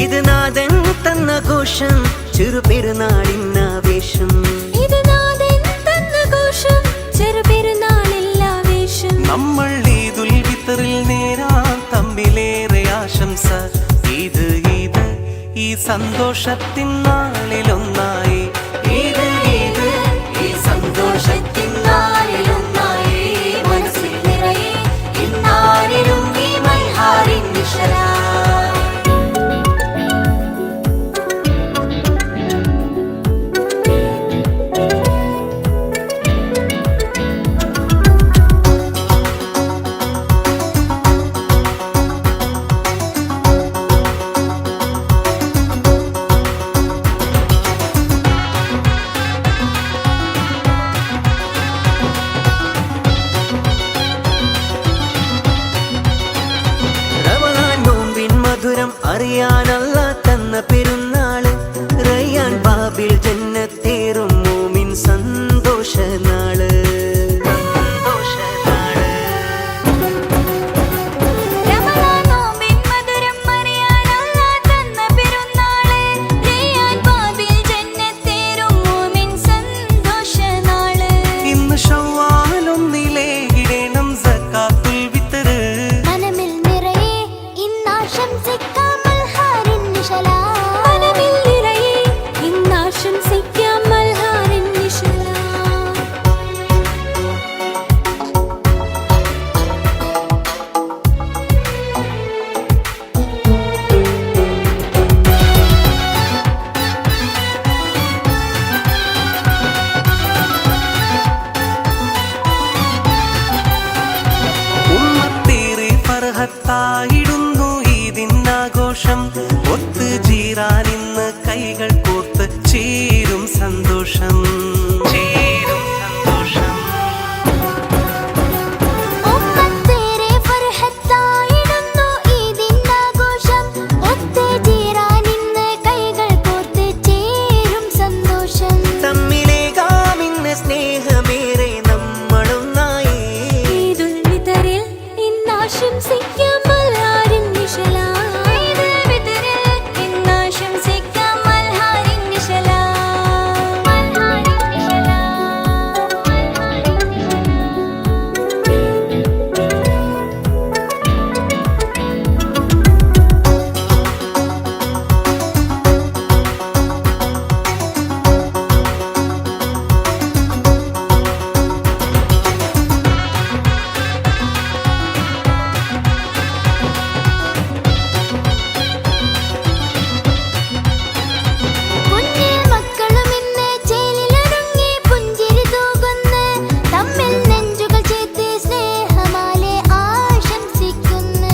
ഇത് നാഥൻ തന്ന ഘോഷം, ചെറുപെരുന്നാളിന്നാവേശം. ഇത് നാഥൻ തന്ന ഘോഷം, ചെറുപെരുന്നാളില്ലാവേശം. നമ്മൾ ഈദുൽ ഫിത്തറിൽ നേരാം തമ്മിലേറെ ആശംസ. ഇത് ഈ സന്തോഷത്തിൻ നാളിലൊന്നായി. ഇത് ഈ സന്തോഷത്തിൻ നാളിലൊന്നായി. മനസ്സിൽ നിറയെ ഇന്നാരിലും ഈ മൽഹാറിൻ നിശലാ. അറിയാനല്ല തന്ന പെരുന്നാള്, റയ്യാൻ ബാബിൽ ജന്നത്തേറും മോമിൻ സന്തോഷ നാള്. ഇന്ന് ശവ്വാലൊന്നിലെ ഇടണം സക്കാത്തുൽ ഫിത്തറ്. മനമിൽ നിറയെ ഇന്നാശംസിക്കാം മൽഹാറിൻ നിശലാ. മനമിൽ നിറയെ ഇന്നാശംസിക്കാം മൽഹാറിൻ നിശലാ. ഉമ്മത്തേറെ ഫർഹത്തായിടുന്നു ഈദിന്നാഘോഷം. ഒത്ത് ജീറാനിന്ന് കൈകൾ കോർത്ത് ചേരും സന്തോഷം. ഉമ്മത്തേറെ ഫർഹത്തായിടുന്നു ഈദിന്നാഘോഷം. ഒത്ത് ജീറാനിന്ന് കൈകൾ കോർത്ത് ചേരും സന്തോഷം. തമ്മിലേകാമിന്ന് സ്നേഹമേറെ നമ്മളൊന്നായി. ഈദുൽ ഫിത്തറിൽ ഇന്നാശംസിക്കാം മൽഹാറിൻ നിശലാ. ഈദുൽ ഫിത്തറിൽ ഇന്നാശംസിക്കാം മൽഹാറിൻ നിശലാ. മൽഹാറിൻ നിശലാ. കുഞ്ഞു മക്കളും ഇന്ന് ചേലിലൊരുങ്ങി പുഞ്ചിരി തൂകുന്നു. തമ്മിൽ നെഞ്ചുകൾ ചേർത്ത് സ്നേഹമാലെ ആശംസിക്കുന്നു.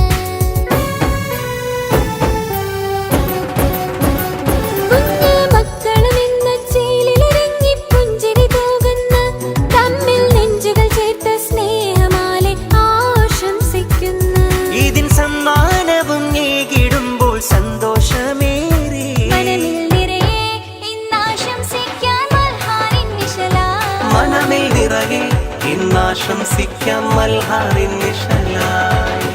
കുഞ്ഞു മക്കളും ഇന്ന് ചേലിലൊരുങ്ങി പുഞ്ചിരി തൂകുന്നു. തമ്മിൽ നെഞ്ചുകൾ ചേർത്ത് സ്നേഹമാലെ ആശംസിക്കുന്നു. ഇതിൻ സമ്മാനവും ഏകിടുമ്പോൾ സന്തോഷമേറി. മനമിൽ നിറയെ ഇന്നാശംസിക്കാം മൽഹാറിൻ നിശലാ. മനമിൽ നിറയെ ഇന്നാശംസിക്കാം മൽഹാറിൻ നിശലായി.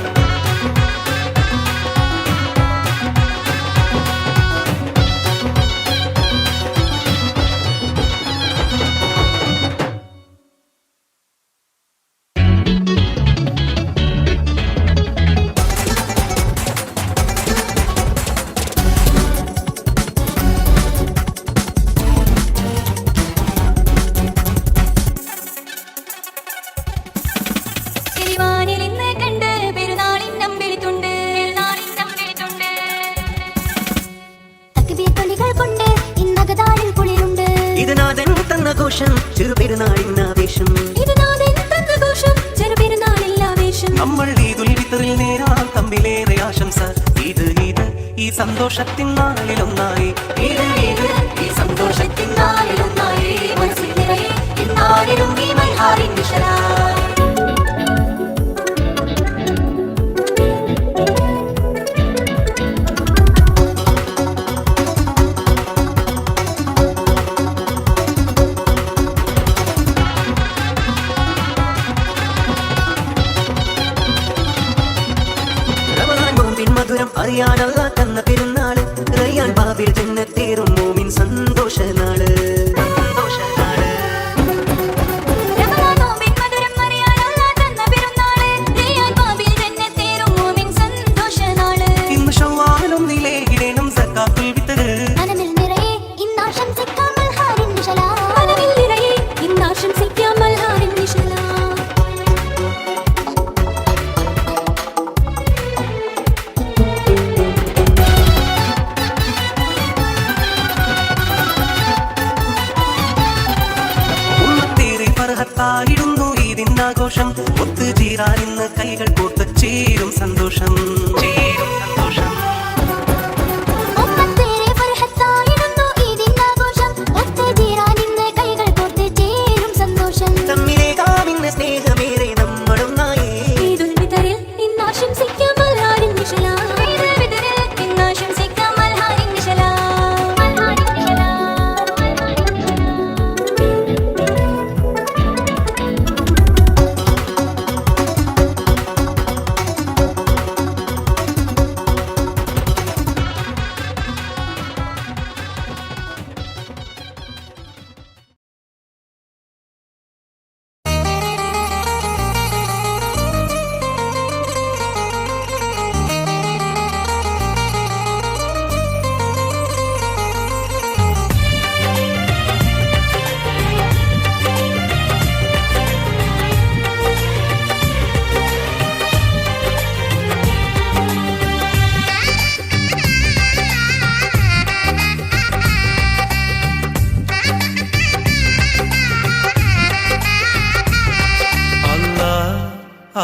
കിളിവാനിൽ ഇന്ന് കണ്ട് പെരുന്നാളിൻ നമ്പിളിത്തുണ്ട്. തക്ബീർ തൊലികൾ കൊണ്ട് ഇന്നകതാളിൽ കുളിരുണ്ട്. ഇത് നാഥൻ തന്ന ഘോഷം, ചെറുപെരുന്നാളിന്നാവേശം. ഇത് നാഥൻ തന്ന ഘോഷം, ചെറുപെരുന്നാളില്ലാവേശം. നമ്മൾ ഈദുൽ ഫിത്തറിൽ നേരാം തമ്മിലേറെ ആശംസ. ഇത് ഈ സന്തോഷത്തിൻ നാളിലൊന്നായി. ഇത് ഈ സന്തോഷത്തിൻ നാളിലൊന്നായി. മനസ്സിൽ നിറയെ ഇന്നാരിലും ഈ മൽഹാറിൻ നിശലാ. അറിയാനല്ല തന്ന പെരുന്നാള്,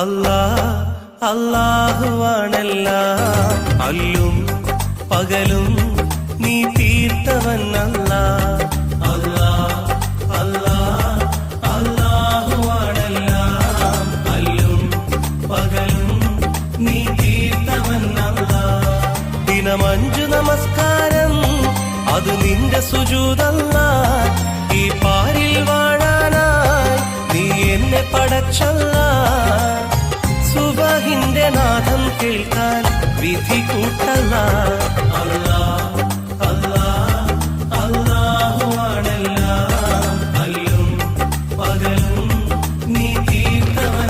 അല്ലാഹുവാണെല്ലാം അല്ലും പകലും നീ തീർത്തവൻ അല്ലാഹുവാണെല്ലാം അല്ലും പകലും നീ തീർത്തവൻ ദിനം 5 നമസ്കാരം അത് നിന്റെ സുജൂദല്ല ഈ പാരിൽ വാഴാനായി നീ എന്നെ പടച്ചല്ല സുബഹിന്റെ നാദം കേൾക്കാൻ വിധി കൂട്ടല്ല അല്ലാഹുവാണെല്ലാം അല്ലും പകലും നീ തീർത്തവൻ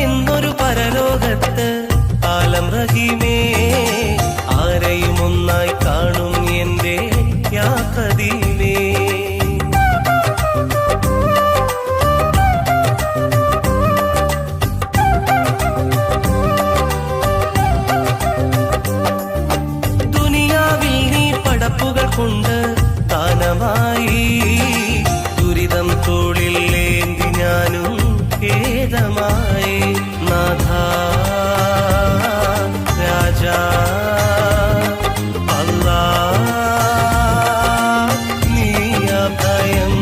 എന്നൊരു പരലോകത്ത് ആലം റഹീമേ ആരെയും ഒന്നായി കാണും എന്റെ യാ ഖദീമേ ദുനിയാവിൽ നീ പടപ്പുകൾ കൊണ്ട് ദാനമായി ദുരിതം തോളിൽ ഏന്തി ഞാനും ഖേദമായി നാഥാ രാജാ അല്ലാഹ് നീ അഭയം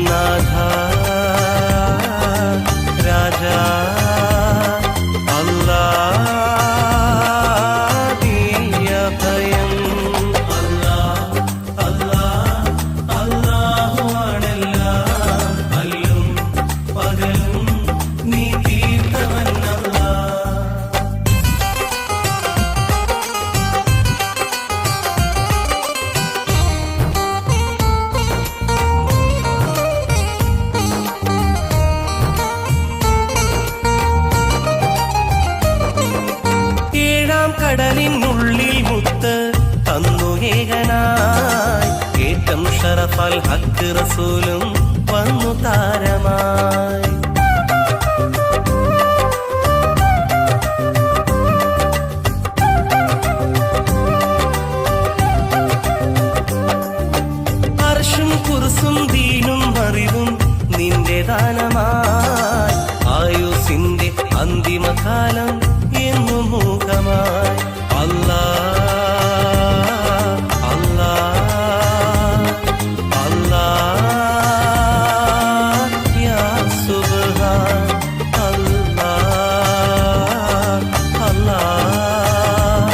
നാഥാ രാജാ അല്ലാഹ് നീ അഭയം അല്ലാഹുവാണെല്ലാം അല്ലും പകലും നീ തീർത്തവൻ ഏഴാം കടലിനുള്ളിൽ മുത്ത് തന്നു ഏകനായി ഏറ്റം ഷറഫൽ ഹക്ക് റസൂലും വന്നു താരമായി അർശും കുർസും ദീനും അറിവും നിന്റെ ദാനമായി ആയുസിന്റെ അന്തിമകാലം എന്നു മുഖമായി അല്ലാഹ് അല്ലാഹ് അല്ലാഹ് യാ സുബ്ഹാൻ അല്ലാഹ് അല്ലാഹ്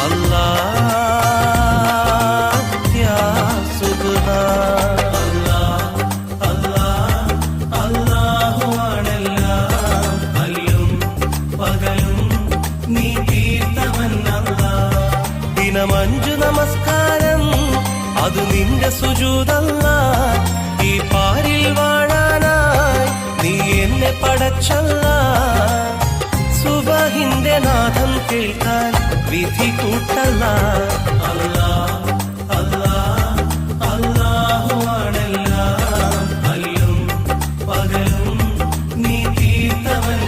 അല്ലാഹ് യാ സുബ്ഹാൻ അല്ലാഹുവാണെല്ലാം അല്ലും പകലും നീ തീർത്തവൻ ദിനം 5 നമസ്കാരം അത് നിന്റെ സുജൂദല്ല ഈ പാരിൽ വാഴാനായി നീ എന്നെ പടച്ചല്ല സുബഹിന്റെ നാദം കേൾക്കാൻ വിധി കൂട്ടല്ല അല്ലാഹുവാണെല്ലാം അല്ലും പകലും നീ തീർത്തവൻ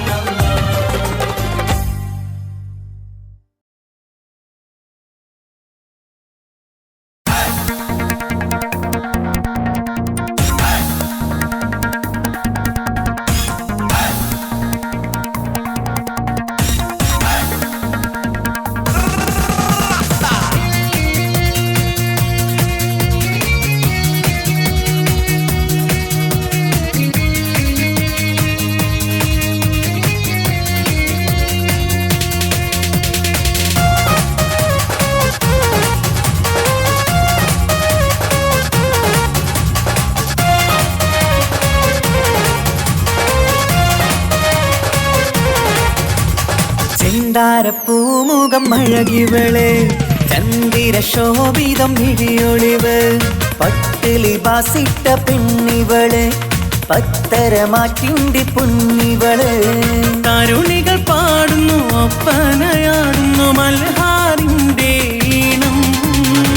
ചെന്താരപ്പൂമുഖം അഴകിവള് ചന്ദിര ശോഭിതം മിഴിയൊളിവ് പട്ടിലി ബാസിട്ട പെണ്ണിവള് പത്തരമാറ്റിന്റെ പൊന്നിവള്. തരുണികൾ പാടുന്നു ഒപ്പനയാടുന്നു മൽഹാറിന്റെ ഈണം.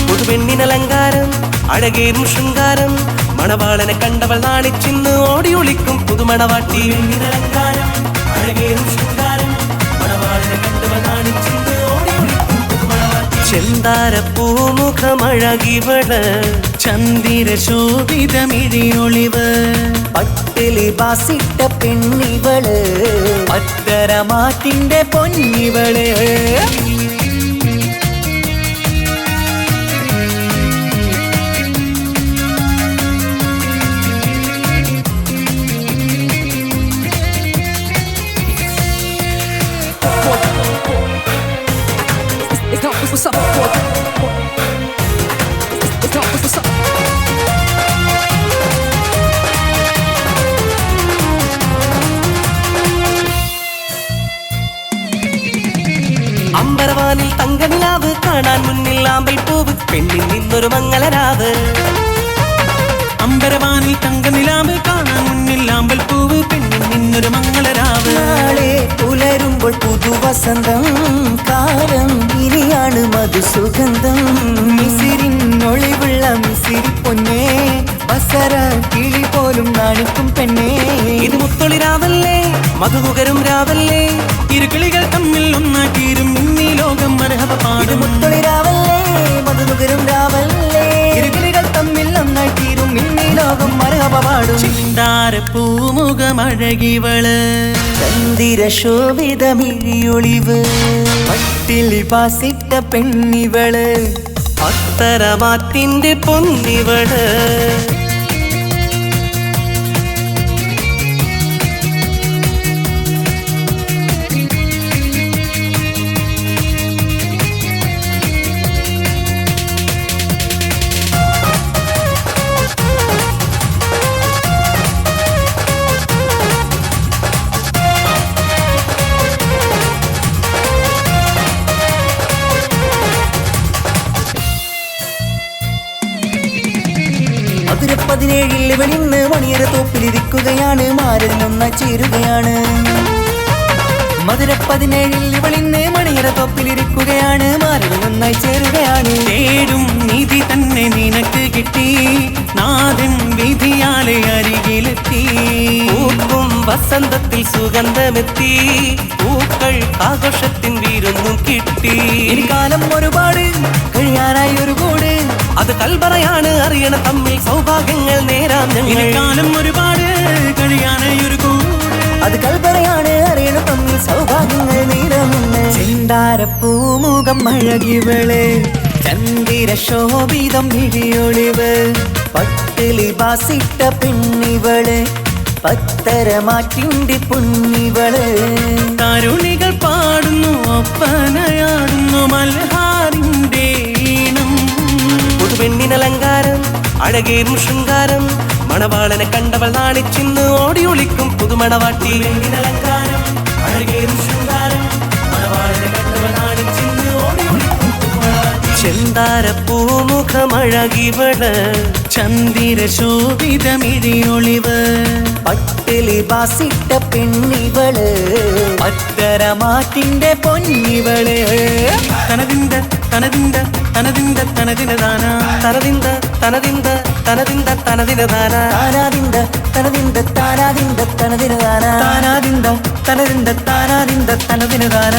പുതുപെണ്ണിനലങ്കാരം അഴകേറും ശൃംഗാരം മണവാളനെ കണ്ടവൾ നാണിച്ചിന്ന് ഓടി ഒളിക്കും പുതുമണവാട്ടി. പെണ്ണിനലങ്കാരം അഴകേറും ശൃംഗാരം മണവാളനെ കണ്ടവൾ നാണിച്ചിന്ന് ഓടി ഒളിക്കും പുതുമണവാട്ടി. ചെന്താരപ്പൂമുഖമഴകിവള് ചന്ദിര ശോഭിതമിഴിയൊളിവ്. പട്ടിലി ബാസിട്ട പെണ്ണിവള് പത്തരമാറ്റിന്റെ പൊന്നിവള്. അമ്പരവാനിൽ തങ്കനിലാവ് കാണാൻ മുന്നിൽ ആമ്പൽ പൂവ് പെണ്ണിൽ നിന്നൊരു മംഗളരാവ്. അമ്പരവാനിൽ തങ്കനിലാവ് കാണാൻ മുന്നിൽ ആമ്പൽ പൂവ് പെണ്ണിൽ നിന്നൊരു മംഗളരാവ്. നാളെ പുലരുമ്പോൾ പുതുവസന്തം കാലം ഇനിയാണ് മധുസുഗന്ധം. മിസിരിനൊളിവുള്ള മിസിരി പൊന്നേ വസര കിളി പോലും നാണിക്കും പെണ്ണേ. ഇത് മുത്തൊളിരാവല്ലേ മധുകുകരും രാവല്ലേ ഇരുകിളികൾ തമ്മിൽ ഒന്നാക്കിയിരും ഇന്നീ ലോകം മരഹബ പാടും. മുത്തൊളിരാവല്ലേ മധുനുകരും രാവല്ലേ ഇരുകിളികൾ തമ്മിൽ ഒന്നായിത്തീരും ഇന്നീ ലോകം മരഹബ പാടും. ചിന്താരപ്പൂമുഖമഴകിവള് ചന്ദിര ശോഭിതമിഴിയൊളിവ്. പട്ടിലി പാസിട്ട പെണ്ണിവള് പത്തരമാറ്റിന്റെ പൊന്നിവള്. മധുര 17 വെളിന്ന് മണിയര തോപ്പിലിരിക്കുകയാണ് മാരതിനൊന്നായി ചേരുകയാണ്. മധുര 17 വെളിന്ന് മണിയര തോപ്പിലിരിക്കുകയാണ് മാരതിനൊന്നായി ചേരുകയാണ്. തേടും നിധി തന്നെ നിനക്ക് കിട്ടി നാദൻ വിധിയാലെ അരികിലെത്തി. പൂക്കും വസന്തത്തിൽ സുഗന്ധമെത്തി പൂക്കൾ ആഘോഷത്തിൻ വീരൊന്നും കിട്ടി. ഇനി കാലം ഒരുപാട് കഴിയാനായി ഒരു കൂട് അത് കൽബറയാണ് അറിയണ തമ്മിൽ സൗഭാഗ്യങ്ങൾ നേരാം ഞങ്ങൾ. കാലം ഒരുപാട് കഴിയാനായി ഒരു കൂട് അത് കൽപ്പറയാണ് അറിയണ തമ്മിൽ സൗഭാഗ്യങ്ങൾ നീരമുന്ന്. ചെന്താരപ്പൂമുഖം അഴകിവള് ചന്ദിര ശോഭിതം വിഴിയൊളിവ്. പട്ടിലി ബാസിട്ട പെണ്ണിവള് പത്തരമാറ്റിന്റെ പൊന്നിവള്. തരുണികൾ പാടുന്നു ഒപ്പനയാടുന്നു മൽഹാറിന്റെ ഈണം. പുതുപെണ്ണിനലങ്കാരം അഴകേറും ശൃംഗാരം മണവാളനെ കണ്ടവൾ നാണിച്ചിന്ന് ഓടി ഒളിക്കും പുതുമണവാട്ടി. പെണ്ണിനലങ്കാരം അഴകേറും ശൃംഗാരം മണവാളനെ കണ്ടവൾ നാണിച്ചിന്ന് ഓടി ഒളിക്കും പുതുമണവാട്ടി. ചെന്താരപ്പൂമുഖമഴകിവള് ചന്ദിര ശോഭിതമിഴിയൊളിവ്. പട്ടിലി ബാസിട്ട പെണ്ണിവള് പത്തരമാറ്റിന്റെ പൊന്നിവള്. തനതിന്ത തനതിന്ത തനതിന്ത തനതിനദാന തനതിന്ത തനതിന്ത തനതിന്ത തനതിനദാന താനാദിന്ത തനതിന്ത താനാദിന്ത തനതിനദാന താനാദിന്ത തനതിന്ത താനാദിന്ത തനതിനദാന.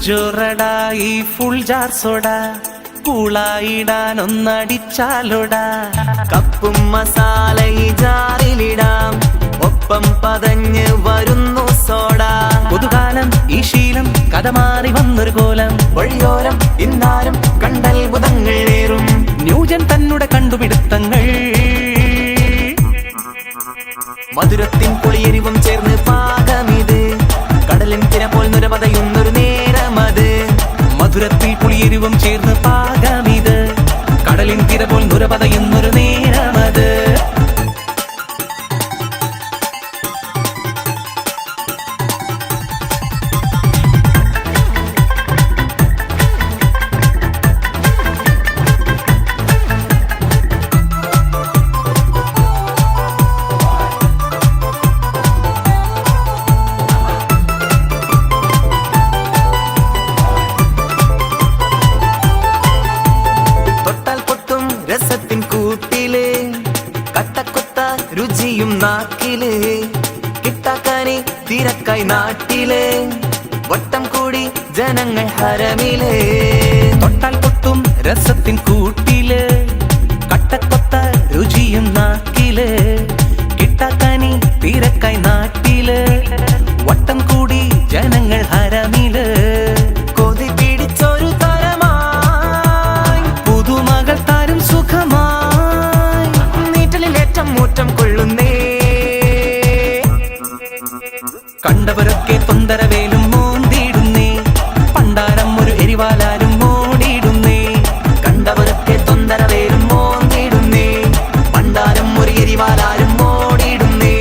ജോറടാ ഈ ഫുൾ ജാർ സോഡ പൂളായിടാനൊന്നടിച്ചാലോടാ. കപ്പും മസാല ഈ ജാറിലിടാം ഒപ്പം പതഞ്ഞ് വരുന്നു സോഡ. പുതുകാലം ഈ ശീലം കഥ മാറി വന്നൊരു കോലം വഴിയോരം ഇന്നാരും കണ്ടുപിടുത്തങ്ങൾ. മധുരത്തിൻ പുളിയെരിവും ചേർന്ന് പാകമിത്, കടലിൻ തിര പോൽ നുരപതയുന്നൊരു നേരമത്. മധുരത്തിൽ പുളിയെരിവും ചേർന്ന് പാകമിത്, കടലിൻ തിര പോൽ നുരപതയുന്നൊരു നേരമത്. രസത്തിൻ കൂട്ടില് കട്ടക്കൊത്ത രുചിയും നാക്കില്, കിട്ടാക്കാനി തിരക്കായി നാട്ടില്, വട്ടം കൂടി ജനങ്ങൾ ഹരമില്. തൊട്ടാൽ പൊട്ടും രസത്തിൻ കൂട്ടില്, കട്ടക്കൊത്ത രുചിയും നാക്കില്, കിട്ടാക്കാനി തിരക്കായി നാട്ടില്, വട്ടം കൂടി ജനങ്ങൾ ഹരമില്. കൊതി പിടിച്ചൊരു തരമായി പുതുമകൾ താരും സുഖമായി, നീറ്റലിലേറ്റം മൂറ്റം കൊള്ളുന്നേ. കണ്ടവരൊക്കെ തൊന്തരവേലും മോന്തിടുന്നേ, പണ്ടാരം ഒരു എരിവാലാരും മോടിയിടുന്നേ. കണ്ടവരൊക്കെ തൊന്തരവേലും മോന്തിടുന്നേ, പണ്ടാരം ഒരു എരിവാലാരും മോടിയിടുന്നേ.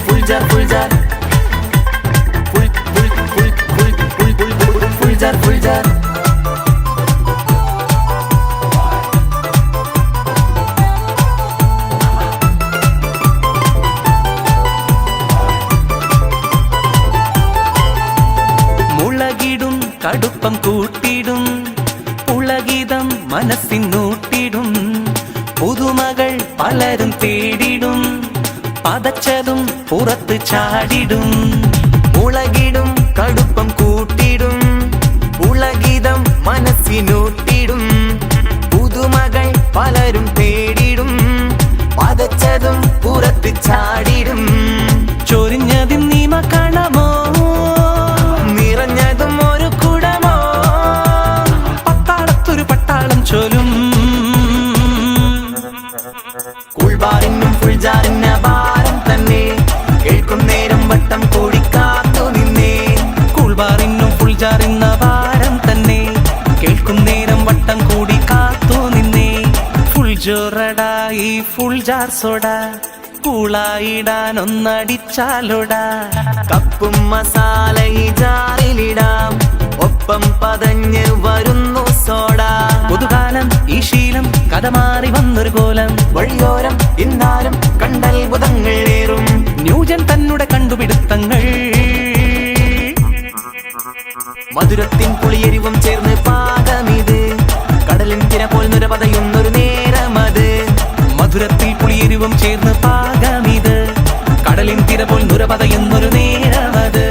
Full jar full jar full full full full full full full jar full jar. മുളകിടും കടുപ്പം കൂട്ടിടും, പുളകിതം മനസ്സിനൂട്ടിടും, പുതുമകൾ പലരും തേടിടും, പതച്ചതും പുറത്ത് ചാടിടും. മുളകിടും കടുപ്പം കൂട്ടിടും, ഉളകിതം മനസ്സിനൂട്ടിടും, പുതുമകൾ പലരും തേടിടും, പതച്ചതും പുറത്ത് ചാടിടും. ചൊരിഞ്ഞതിൻ നീമ കാണമോ, നിറഞ്ഞതും ഒരു കുടമോ, പത്താളത്തൊരു പട്ടാളം ചൊലും. കൂൾബാറിനും ഫുൾജാറിന് ഭാരം തന്നെ, കേൾക്കും നേരം വട്ടം കൂടി കാത്തു നിന്നേ. കൂൾബാറിനും ഫുൾജാറിന്ന ഭാരം തന്നെ, കേൾക്കും നേരം വട്ടം കൂടി കാത്തു നിന്നേ. ഫുൾ ജോറടായി ഫുൾജാർ സോഡ, കൂളായിടാൻ ഒന്നടിച്ചാലോടാ. കപ്പും മസാല ഈ ജാറിലിടാം, ഒപ്പം പതഞ്ഞ് വരുന്നു സോഡ. പുതുകാലം ഈ ശീലം കഥ മാറി വന്നൊരു കോലം, വഴിയോരം ഇന്നാലും കണ്ടത്ഭുതങ്ങൾ ഏറും. ന്യൂജൻ തന്നെ കണ്ടുപിടുത്തങ്ങൾ. മധുരത്തിൻ പുളിയെരിവും ചേർന്ന് പാകമിത്, കടലിൻ തിര പോൽ നുരപതയുന്നൊരു നേരമത്. മധുരത്തിൽ പുളിയെരിവും ചേർന്ന് പാകമിത്, കടലിൻ തിര പോൽ നുരപതയുന്നൊരു നേരമത്.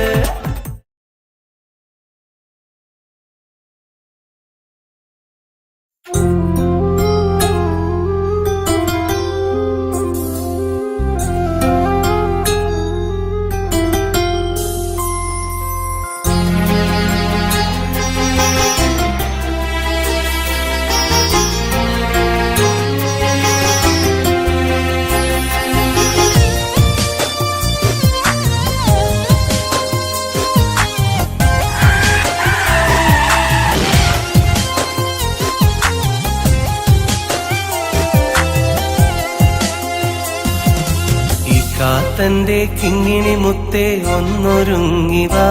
തന്റെ കിങ്ങിണി മുത്തേ ഒന്നൊരുങ്ങിവാ,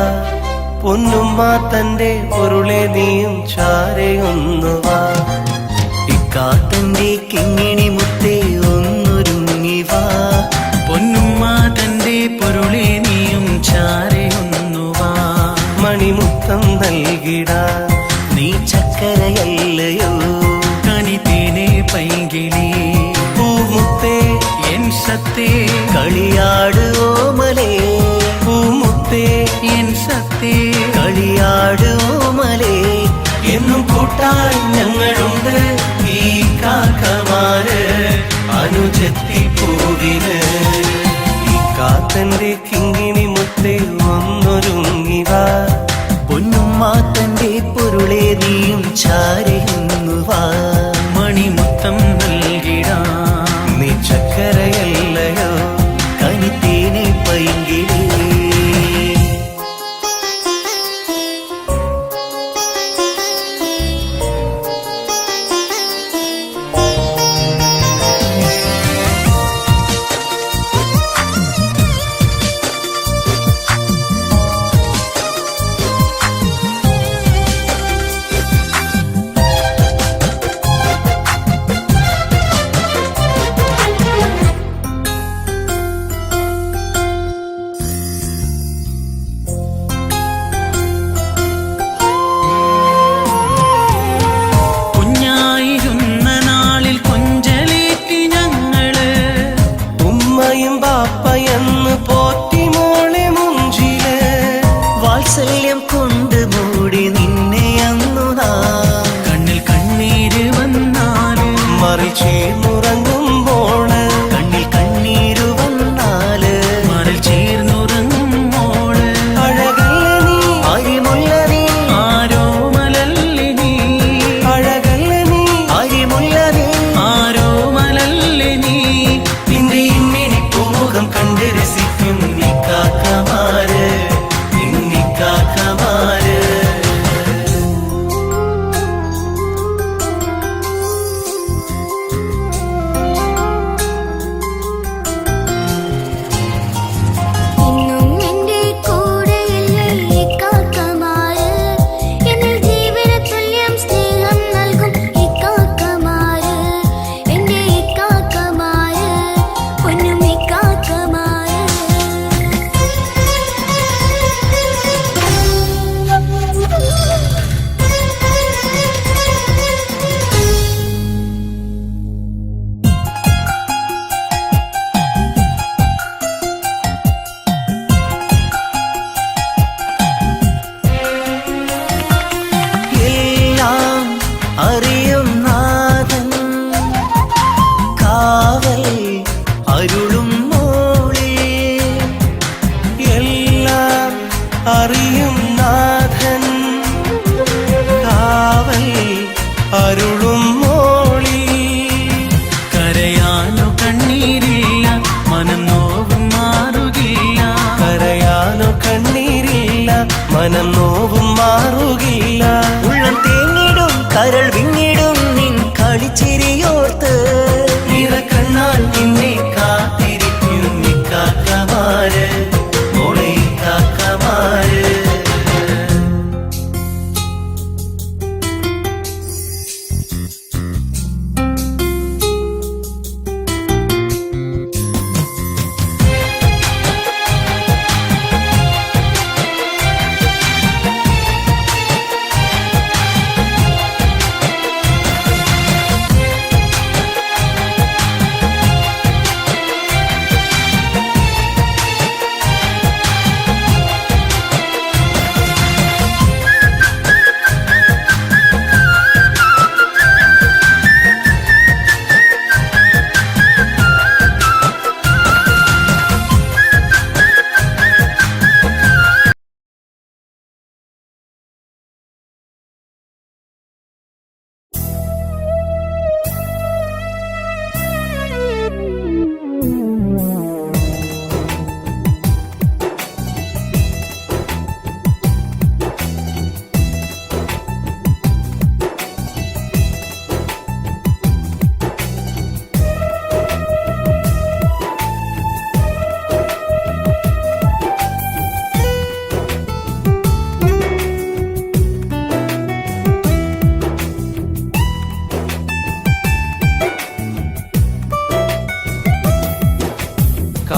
പൊന്നുമ്മ തന്റെ പൊരുളെ നീയും ചാരയൊന്നുവാ. ഇക്കാത്തന്റെ കിങ്ങിണി മുത്തേ ഒന്നൊരുങ്ങിവാ, പൊന്നുമ്മ തന്റെ പൊരുളെ നീയും ചാരയൊന്നുവാ. മണിമുത്തം നൽകിടാ, നീ ചക്കരയല്ലയോ കനി തേനെ പൈകിളി. പൂമുത്തേ എൻ സത്തേ കളിയാട് ഓമലേ, പൂമുത്തേ എൻ സത്തേ കളിയാട് ഓമലേ. എന്നും കൂട്ടാൻ ഞങ്ങളുണ്ട് ഈ കാക്കമാര് അനുജത്തി പൂവിന്. ഈ കാത്തന്റെ കിങ്ങിണി മുത്തേ ഒന്നൊരുങ്ങിവാ, കരൾ വിങ്ങിടും നിൻ കളിച്ചിരിയോർത്ത് നിറക്കണ്ണാൽ നിന്നെ കാത്തിരിക്കും ഇക്കാക്കമാര് മോളെ കാക്കമാര്.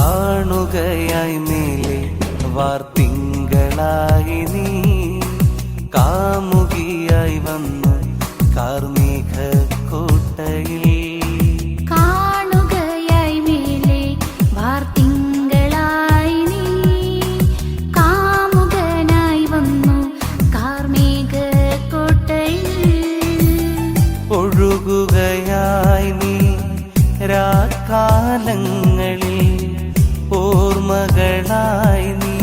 കാണുകയായി മേലെ വാർത്തിങ്കളായി നീ കാമുകിയായി വന്നു കാർമേഘ കോട്ടയിൽ. കാണുകയായി മേലെ വാർത്തിങ്കളായി നീ കാമുകനായി വന്നു കാർമേഘക്കോട്ടയിൽ. ഒഴുകുകയായി നീ രാക്കാലങ്ങളിൽ ഓർമ്മകളായി നീ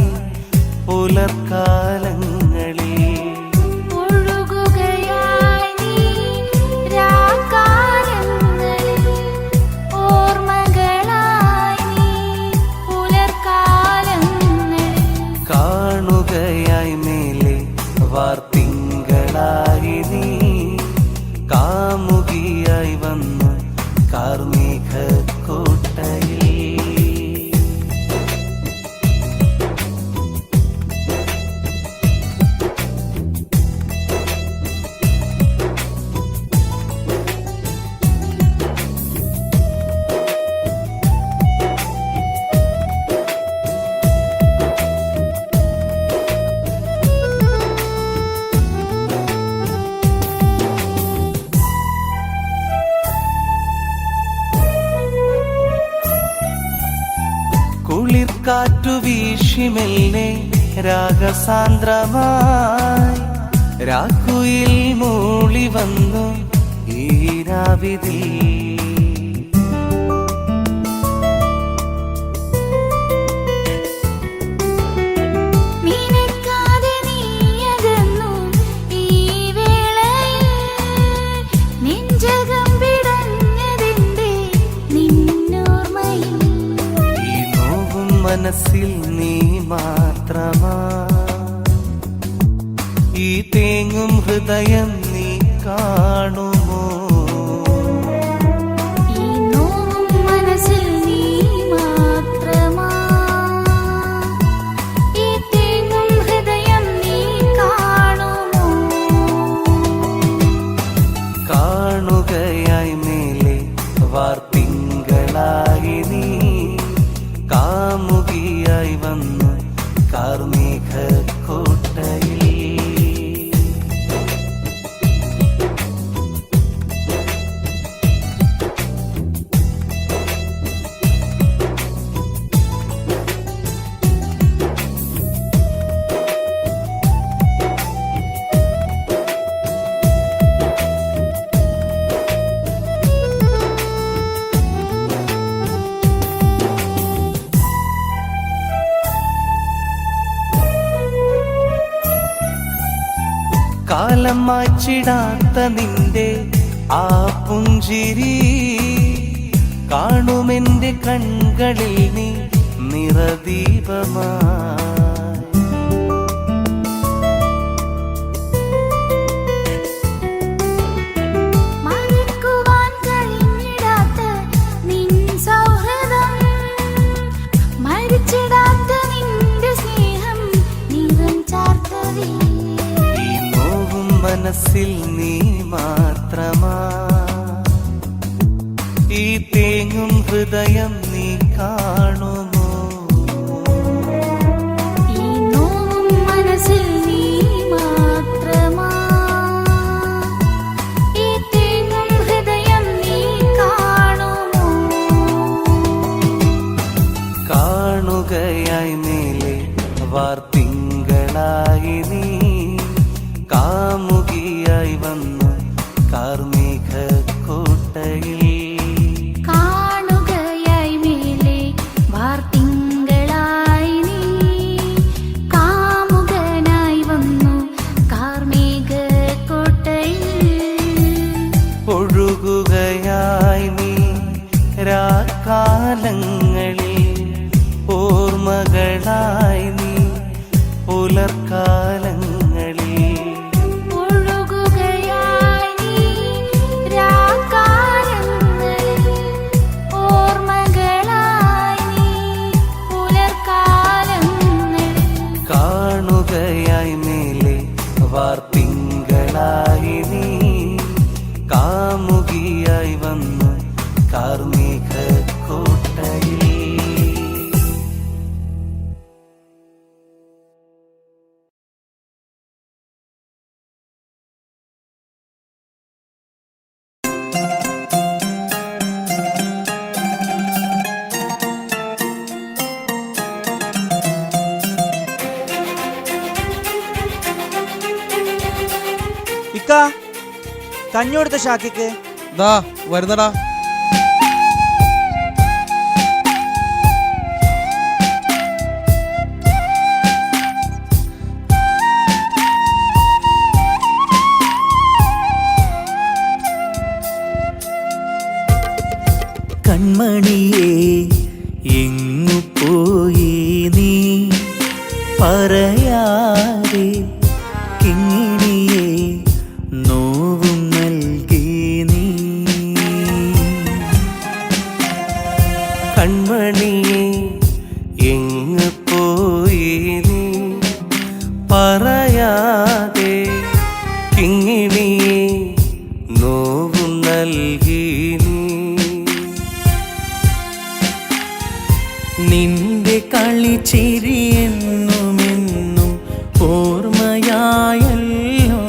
പുലർക്കാലങ്ങളിൽ. ഒഴുകുകയായി നീ രാക്കാലങ്ങളിൽ ഓർമ്മകളായി നീ പുലർക്കാലങ്ങളിൽ. കാണുകയായി മേലെ വാർത്തിങ്കളായി നീ കാമുകിയായി വന്നു കാർമേഘ കോട്ടയിൽ. കുളിർക്കാറ്റു വീശിമെല്ലെ രാഗസാന്ദ്രമായി രാക്കുയിൽ മൂളി വന്നു ഈ രാവിതിൽ. നിനക്കാതെ നീയകന്നു ഈ വേളയിൽ നെഞ്ചകം പിടഞ്ഞതിന്റെ നിന്നോർമ്മയിൽ. ഈ നോവും മനസ്സിൽ നീ മാത്രമാ ഈ തേങ്ങും ഹൃദയം നീ കാണുമോ. ഈ നോവും മനസ്സിൽ നീ മാത്രമാ ഈ തേങ്ങും ഹൃദയം നീ കാണുമോ. കാണുകയായി മേലെ വാർത്തിങ്കളായി നീ കാമുകിയായി വന്നു കാർമേഘ കോട്ടയിൽ. കാലം മാച്ചിടാത്ത നിന്റെ ആ പുഞ്ചിരി കാണുമെന്റെ കൺകളിൽ നീ നിറദീപമായി. മനസ്സിൽ നീ മാത്രമാ, ഈ തേങ്ങും ഹൃദയം നീ കാണുമോ? ഈ നോവും മനസ്സിൽ നീ മാത്രമാ, ഈ തേങ്ങും ഹൃദയം നീ കാണുമോ? കാണുകയായി മേലെ വാർത്തിങ്കളായി നീ, കാമുകിയായി വന്നു കാർമേഘ കോട്ടയിൽ. കാണുകയായി മേലെ വാർത്തിങ്കളായി നീ, കാമുകനായി വന്നു കാർമേഘ കോട്ടയിൽ. ഒഴുകുകയായി നീ രാക്കാലങ്ങളിൽ, ഓർമ്മകളായി നീ പുലർക്കാലങ്ങളിൽ. ഒഴുകുകയായി നീ രാക്കാലങ്ങളിൽ, ഓർമ്മകളായി നീ പുലർക്കാലങ്ങളിൽ. കാണുകയായി മേലെ വാർത്തിങ്കളായി നീ, കാമുകിയായി വന്നു കാർമേഘ കോട്ടയിൽ. ഇക്ക, കഞ്ഞി കൊടുത്ത ഷാക്കിക്ക്. ദാ വരുന്നടാ. കൺമണിയേ എങ്ങു പോയി നീ പറയാതെ, കിങ്ങിണിയേ നോവും നൽകി നീ. കൺമണിയെ എങ്ങ് പോയി നീ പറയാതെ, കിങ്ങിണിയെ നോവും നൽകി നീ. നിന്റെ കളിച്ചിരി എന്നുമെന്നും ഓർമ്മയായല്ലോ,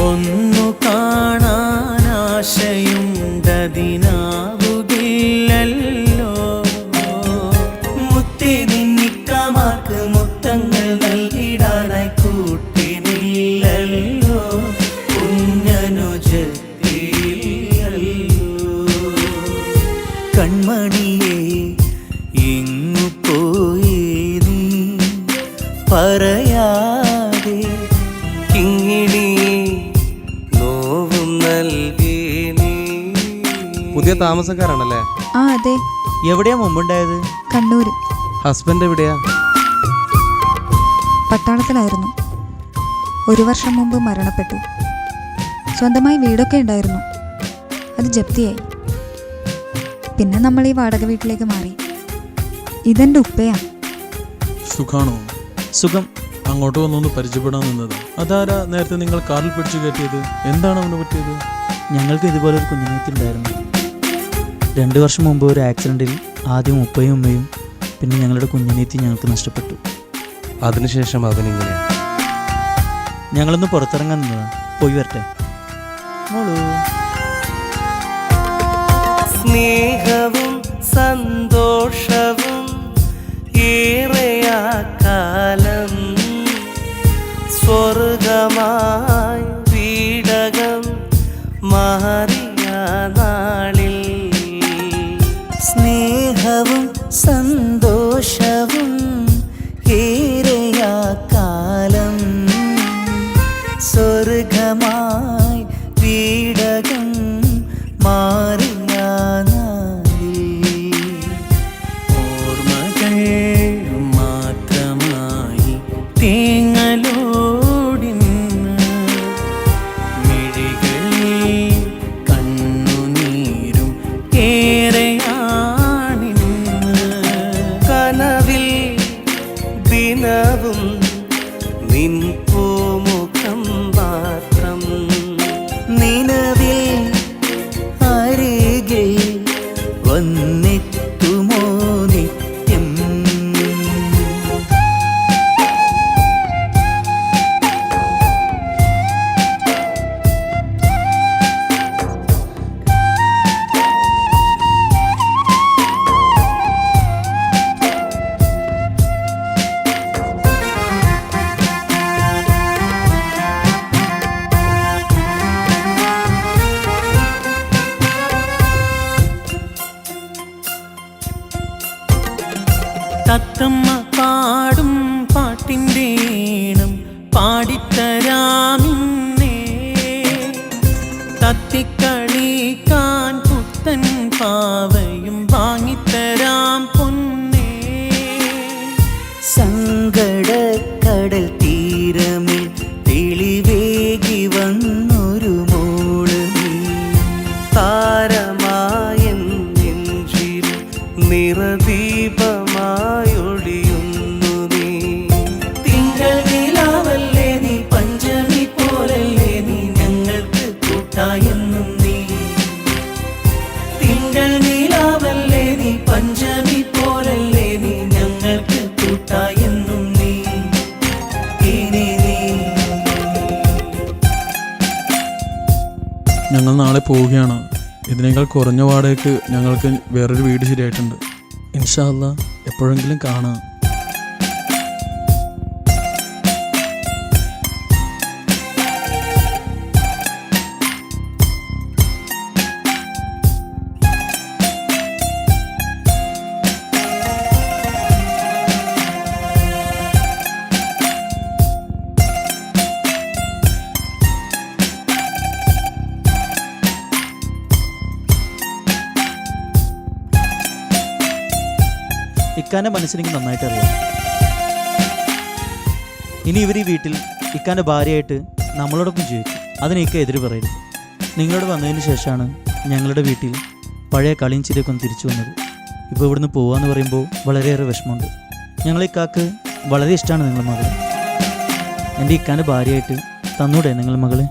ഒന്നു കാണാൻ ആശയുണ്ടതിനാവുകില്ലല്ലോ. മുത്തേ നിന്നിക്കമാർക്ക് മുത്തങ്ങൾ നൽകിടാനായി കൂട്ടിനില്ലല്ലോ, കുഞ്ഞനുജത്തില്ലല്ലോ. കൺമണിയേ എങ്ങു പോയി നീ പറയാതെ, കിങ്ങിണിയെ നോവും നൽകി നീ. പുതിയ താമസക്കാരാണല്ലേ? ആ അതെ. എവിടെയാ മുമ്പുണ്ടായത്? കണ്ണൂര്. ഹസ്ബൻഡ് എവിടെയാ? പട്ടാളത്തിലായിരുന്നു. 1 വർഷം മുമ്പ് മരണപ്പെട്ടു. സ്വന്തമായി വീടൊക്കെ ഉണ്ടായിരുന്നു, അത് ജപ്തിയായി. പിന്നെ നമ്മൾ ഈ വാടക വീട്ടിലേക്ക് മാറി. ഇതെന്റെ ഉപ്പയാ. സുഖാണോ? സുഖം. അങ്ങോട്ട് വന്നൊന്ന് പരിചയപ്പെടാൻ നിന്നത്. അതാരാ നേരത്തെ നിങ്ങൾ കാറിൽ പിടിച്ചു കയറ്റിയത്? എന്താണ് അവന് പറ്റിയത്? ഞങ്ങൾക്ക് ഇതുപോലൊരു കുഞ്ഞുനീത്തിണ്ടായിരുന്നു. 2 വർഷം മുമ്പ് ഒരു ആക്സിഡൻറ്റിൽ ആദ്യം ഉപ്പയും ഉമ്മയും പിന്നെ ഞങ്ങളുടെ കുഞ്ഞുനീത്തി ഞങ്ങൾക്ക് നഷ്ടപ്പെട്ടു. അതിനുശേഷം അവനിങ്ങനെ. ഞങ്ങളൊന്ന് പുറത്തിറങ്ങാൻ നിന്നതാ. പോയി വരട്ടെ മോളൂ. സ്നേഹവും സന്തോഷവും ഏറെയാ കാലം, സ്വർഗമായി വീടകം മാറിയ നാളിൽ. സ്നേഹവും സന്തോഷവും ഏറെയാ കാലം, സ്വർഗമായി വീടകം മാറിയ നാളിൽ. ഓർമ്മകൾ മാത്രമായി തേങ്ങലോടിന്ന് മിഴികളിൽ തത്തമ്മ പാടും പാട്ടിൻ്റെ ഈണം പാടിത്തരാമിന്നേ. തത്തിക്കളിക്കാൻ പുത്തൻ പാവയും വാങ്ങിത്തരാം പൊന്നേ. സങ്കടക്കടൽ തീരമിൽ തെളിവേകി വന്നൊരു മോള് നീ. താരമായെൻ നെഞ്ചിൽ നിറദീപമായൊളിയുന്നു നീ. തിങ്കൾ നിലാവല്ലേ നീ, പഞ്ചമി പോലല്ലേ നീ, ഞങ്ങൾക്ക് കൂട്ടായെന്നും നീ. തിങ്കൾ നിലാവല്ലേ നീ, പഞ്ചമി പോലല്ലേ നീ, ഞങ്ങൾക്ക് കൂട്ടായെന്നും നീ. ഇനി നീ ഞങ്ങൾ നാളെ പോവുകയാണ്. ഇതിനേക്കാൾ കുറഞ്ഞ വാടകയ്ക്ക് ഞങ്ങൾക്ക് വേറൊരു വീട് ശരിയായിട്ടുണ്ട്. ഇൻഷാ അല്ലാ എപ്പോഴെങ്കിലും കാണാം. ഇക്കാൻ്റെ മനസ്സിനെനിക്ക് നന്നായിട്ട് അറിയാം. ഇനി ഇവർ ഈ വീട്ടിൽ ഇക്കാൻ്റെ ഭാര്യയായിട്ട് നമ്മളോടൊപ്പം ജീവിക്കും. അതിന് ഇക്ക എതിര് പറയരുത്. നിങ്ങളോട് വന്നതിന് ശേഷമാണ് ഞങ്ങളുടെ വീട്ടിൽ പഴയ കളിയും ചിരിയൊക്കെ ഒന്ന് തിരിച്ചു വന്നത്. ഇപ്പോൾ ഇവിടുന്ന് പോവാന്ന് പറയുമ്പോൾ വളരെയേറെ വിഷമമുണ്ട്. ഞങ്ങൾ ഇക്കാക്ക് വളരെ ഇഷ്ടമാണ് നിങ്ങളുടെ മകളെ. എൻ്റെ ഇക്കാൻ്റെ ഭാര്യയായിട്ട് തന്നൂടെ നിങ്ങളുടെ മകളെ?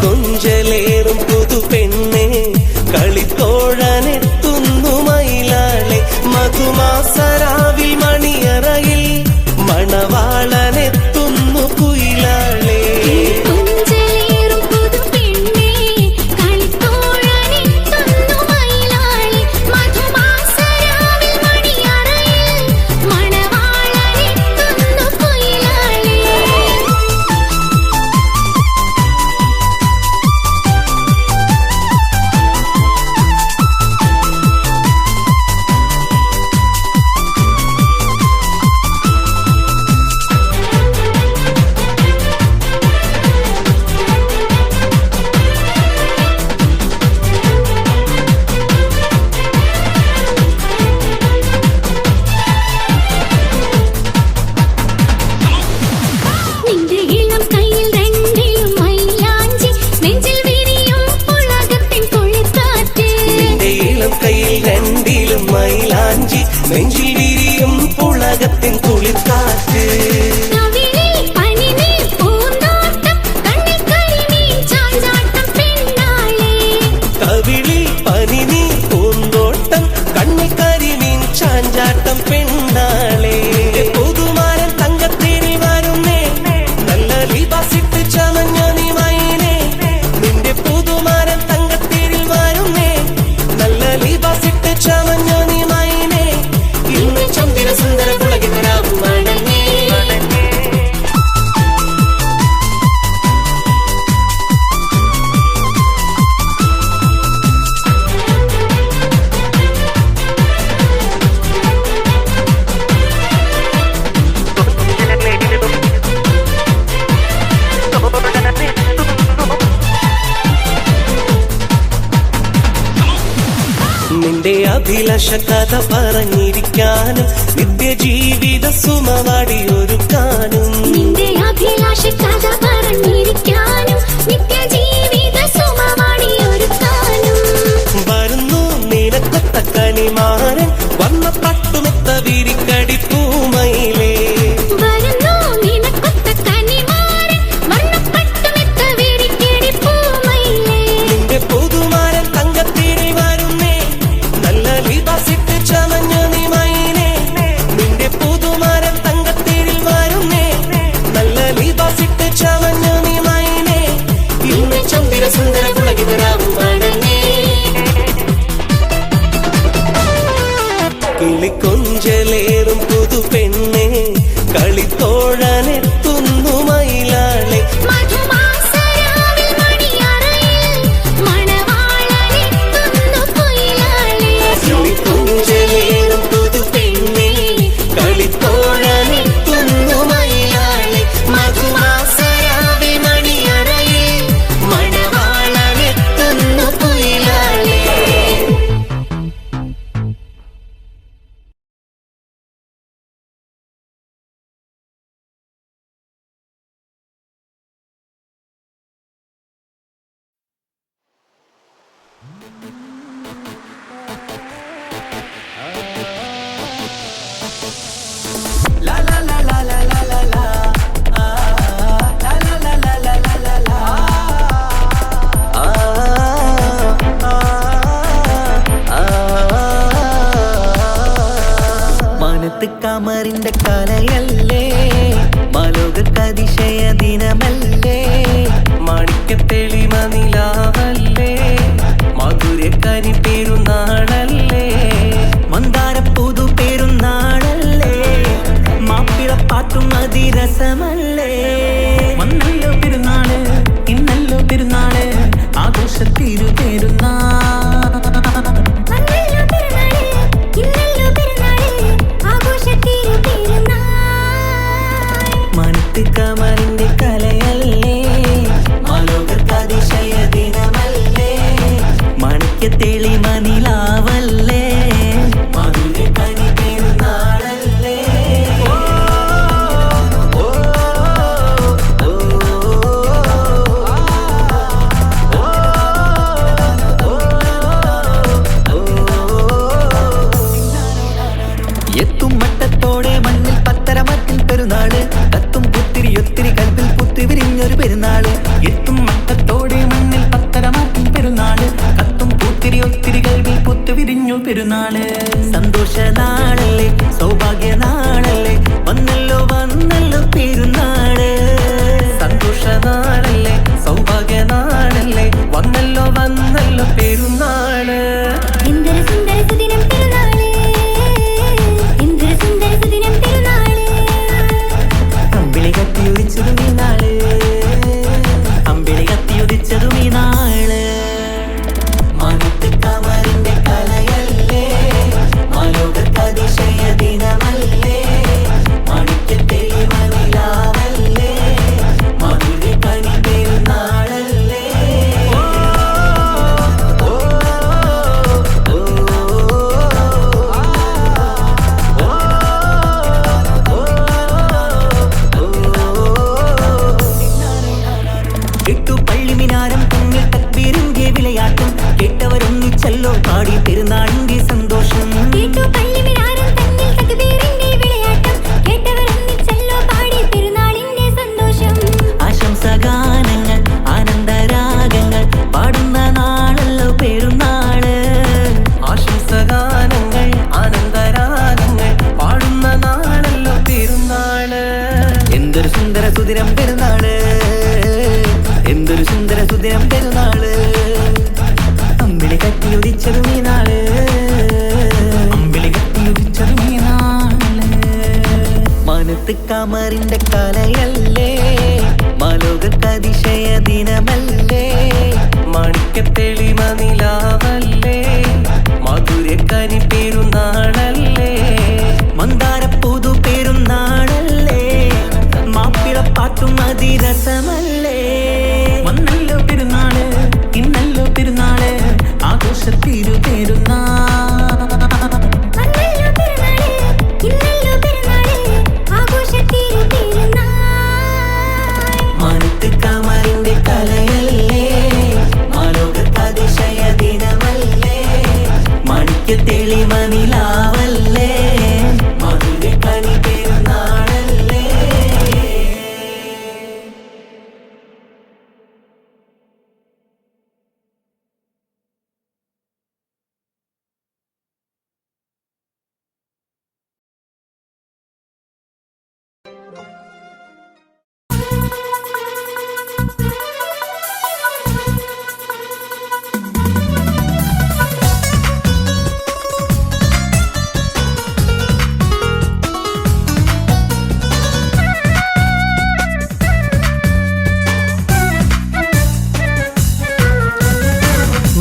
കൊഞ്ചലേറും പുതുപെണ്ണെ കളിത്തോഴനെത്തുന്നു മയിലാളെ. മധുമാസരാവിൽ മണിയറയിൽ മണവാളനെത്തുന്നു കുയിലാളെ. നെഞ്ചിൽ വിരിയും പുളകത്തിൻ കുളിർക്കാറ്റ്. കവിളിൽ പനിനീ പൂന്തോട്ടം, കണ്ണിൽ കരിമീൻ ചാഞ്ചാട്ടം പെണ്ണാളെ. പുതുമാരൻ തങ്കത്തേരിൽ വരുന്നേ, നല്ല ലിബാസിട്ട് ചമഞ്ഞ നീ മൈനേ. നിന്റെ പുതുമാരൻ തങ്കത്തേരിൽ വരുന്നേ, നല്ല ലിബാസിട്ട് ചമഞ്ഞ നീ മൈനേ. ഇന്ന് ചന്ദ്ര സുന്ദര പുളകിതരാകുവാണേ. നിന്റെ അഭിലാഷ കഥ പറഞ്ഞിരിക്കാനും നിത്യജീവിത സുമവാടി ഒരുക്കാനും. നിന്റെ അഭിലാഷ കഥ പറഞ്ഞിരിക്കാനും നിത്യജീവിത സുമവാണിയൊരുക്കാനും വരുന്നു നിനക്കൊത്ത കനിമാരൻ വർണ്ണപ്പട്ടുമെത്ത വിരിക്കടി പൂമയിലേ വരുന്നു നിനക്കൊത്ത കനിമാരൻ വർണ്ണപ്പട്ടുമെത്ത വിരിക്കടി പൂമയിലേ നിന്റെ പുതുമാരൻ തങ്കത്തിരി വരുന്നേ നല്ല ലിബാസിട്ട് ചമഞ്ഞു നീ മൈനേ നിന്റെ പുതുമാരൻ തങ്കത്തിരിൽ വരുന്നേ നല്ല ലിബാസിട്ട് ചമഞ്ഞു നീ മൈനേ ഇന്ന് ചന്ദ്ര സുന്ദര പുളകിതരാവും വണങ്ങേ കിളിക്കൊഞ്ചലേറും പുതു പെണ്ണെ കളിത്തോഴനെത്തുന്നു മയിലാളെ മധുമാസരാവിൽ മണിയറയിൽ മണവാളനെത്തുന്നു കുയിലാളെ കിളിക്കൊഞ്ചലേറും പുതു പെണ്ണെ കളിത്തോഴനെത്തുന്നു മയിലാളെ മധുമാസരാവിൽ മണിയറയിൽ മണവാളനെത്തുന്നു കുയിലാളെ മാനത്ത് കമറിന്റെ കലയല്ലേ മാലോകർക്കതിശയ ദിനമല്ലേ മാണിക്യത്തെളിമ നിലാവല്ലേ മധുരക്കനി പെരുന്നാളല്ലേ മന്ദാര പുതു പെരുന്നാളല്ലേ മാപ്പിളപ്പാട്ടും അതിരസമല്ലേ വന്നല്ലോ പെരുന്നാള് ഇന്നല്ലോ പെരുന്നാള് ആഘോഷത്തിരു പെരുന്നാൾ വന്നല്ലോ പെരുന്നാള് ഇന്നല്ലോ പെരുന്നാള് ആഘോഷത്തിരു പെരുന്നാൾ മനത്ത് കമറിന്റെ കലയല്ലേ മാലോകർക്കതിശയ ദിനമല്ലേ മാണിക്യത്തെളിമ നിലാവല്ലേ മധുരക്കനി പെരുന്നാളല്ലേ ഓ, ഓ, എത്തും മട്ടത്തോടെ മണ്ണിൽ പത്തരമറ്റിൽ പെരുന്നാള് കത്തും പുത്തിരി ഒത്തിരി കൽപ്പിൽ പുത്തി വിരിഞ്ഞൊരു പെരുന്നാള് എത്തും മട്ടത്തോടെ മണ്ണിൽ പത്തരമറ്റിൽ പെരുന്നാള് കത്തും പുത്തിരി ഒത്തിരി കൽപ്പിൽ പുത്തി വിരിഞ്ഞു പെരുന്നാള് സന്തോഷ നാളല്ലേ സൗഭാഗ്യ നാളല്ലേ വന്നല്ലോ വന്നല്ലോ പെരുന്നാള് സന്തോഷ നാളല്ലേ സൗഭാഗ്യ നാളല്ലേ വന്നല്ലോ വന്നല്ലോ പെരുന്നാള് എന്തൊരു സുന്ദര സുദിനം പെരുന്നാള് എന്തൊരു സുന്ദര സുദിനം പെരുന്നാള് അമ്പിളി കത്തിയുദിച്ചതും ഈ നാള് അമ്പിളി കത്തിയുദിച്ചതും ഈ നാള് മാനത്ത് കമറിന്റെ കലയല്ലേ മാലോകർക്കതിശയ ദിനമല്ലേ മാണിക്യത്തെളിമ നിലാവല്ലേ മധുരക്കനി പെരുന്നാളല്ലേ ഓ, ഓ, ഓ, എട്ടു പള്ളിമിനാരം തമ്മിൽ തക്ബീറിന്റെ വിളയാട്ടം കേട്ടവരൊന്നിച്ചല്ലോ പാടി പെരുന്നാളിന്റെ സന്തോഷം കേട്ടു പള്ളിമിനാരം തന്നിൽ തക്ബീറിന്റെ വിളയാട്ടം കേട്ടവരൊന്നിച്ചല്ലോ പാടി പെരുന്നാളിന്റെ സന്തോഷം ആശംസഗാനങ്ങൾ ആനന്ദരാഗങ്ങൾ പാടുന്ന നാളല്ലോ പെരുന്നാള് ആശംസഗാനങ്ങൾ ആനന്ദരാഗങ്ങൾ പാടുന്ന നാളല്ലോ പെരുന്നാള് എന്തൊരു സുന്ദര സുദിനം പെരുന്നാള് എന്തൊരു സുന്ദര സുദിനം പെരുന്നാള് അമ്പിളി കത്തിയുദിച്ചതും ഈ നാള് അമ്പിളി കത്തിയുദിച്ചതും ഈ നാള് മാനത്ത് കമറിന്റെ കലയല്ലേ മാലോകർക്കതിശയ ദിനമല്ലേ മാണിക്യത്തെളിമ നിലാവല്ലേ മധുരക്കനി പെരുന്നാളല്ലേ മന്ദാര പുതു പെരുന്നാളല്ലേ മാപ്പിളപ്പാട്ടും അതിരസമല്ലേ വന്നല്ലോ പെരുന്നാള് ഇന്നല്ലോ പെരുന്നാള് ആഘോഷത്തിരു പെരുന്നാൾ വന്നല്ലോ പെരുന്നാള് ഇന്നല്ലോ പെരുന്നാള് ആഘോഷത്തിരു പെരുന്നാൾ മാനത്ത് കമറിന്റെ കലയ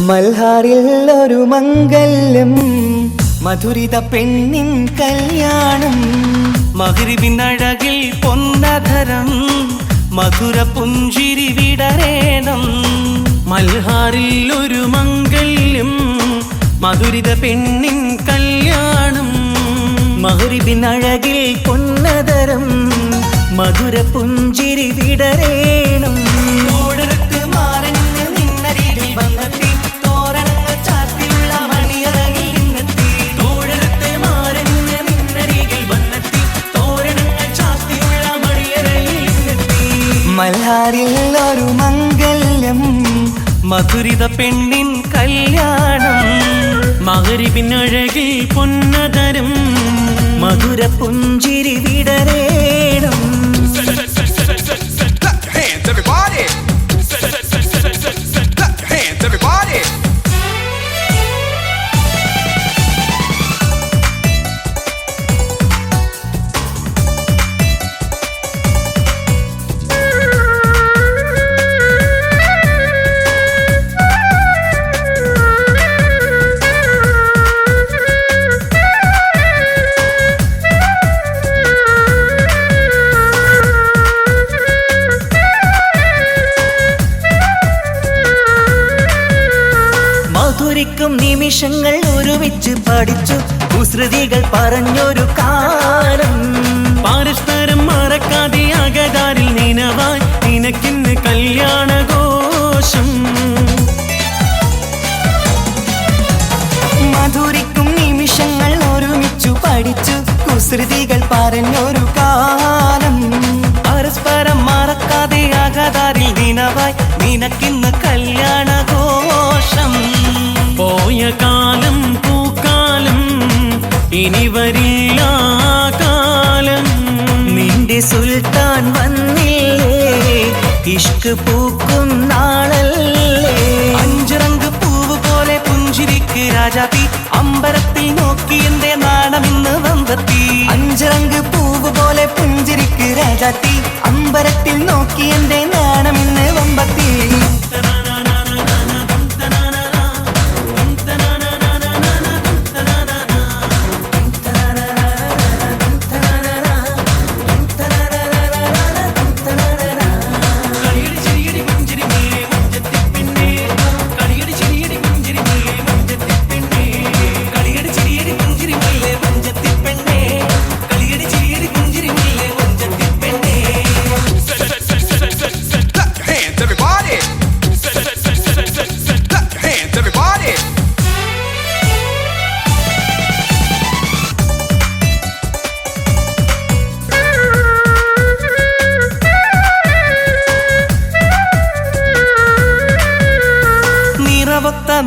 മൽഹാറിൽ ഒരു മംഗല്യം മധുരിത പെണ്ണിൻ കല്യാണം മഗ്രിബിൻ അഴകിൽ പൊന്നധരം മധുര പുഞ്ചിരി വിടരേണം മൽഹാറിൽ ഒരു മംഗല്യം മധുരിത പെണ്ണിൻ കല്യാണം മഗ്രിബിൻ അഴകിൽ പൊന്നധരം മധുര പുഞ്ചിരി വിടരേണം മൽഹാറിൽ ഒരു മംഗല്യം മധുരിത പെണ്ണിൻ കല്യാണം മഗ്രിബിൻ അഴകിൽ പൊന്നധരം മധുര പുഞ്ചിരി വിടരേണം നിമിഷങ്ങൾ ഒരുമിച്ച് പഠിച്ചു കുസൃതികൾ പറഞ്ഞൊരു കാലം പരസ്പരം മറക്കാതെ അകതാരിൽ നിനവായി നിനക്കിന്ന് കല്യാണഘോഷം മധുരിക്കും നിമിഷങ്ങൾ ഒരുമിച്ചു പഠിച്ചു കുസൃതികൾ പറഞ്ഞൊരു കാലം പരസ്പരം മറക്കാതെ അകതാരിൽ നിനവായി നിനക്കിന്ന് കല്യാണഘോഷം പോയ കാലം പൂക്കാലം ഇനി വരില്ല കാലം നിന്റെ സുൽത്താൻ വന്നില്ലേ ഇഷ്ക് പൂക്കും നാളല്ലേ അഞ്ചിറങ്ക് പൂവ് പോലെ പുഞ്ചിരിക്ക് രാജാത്തി അമ്പരത്തിൽ നോക്കി എന്റെ നാണമിന്ന് വമ്പത്തി അഞ്ചിറങ്ക് പൂവ് പോലെ പുഞ്ചിരിക്ക് രാജാത്തി അമ്പരത്തിൽ നോക്കി എന്റെ നാണമിന്ന് വമ്പത്തി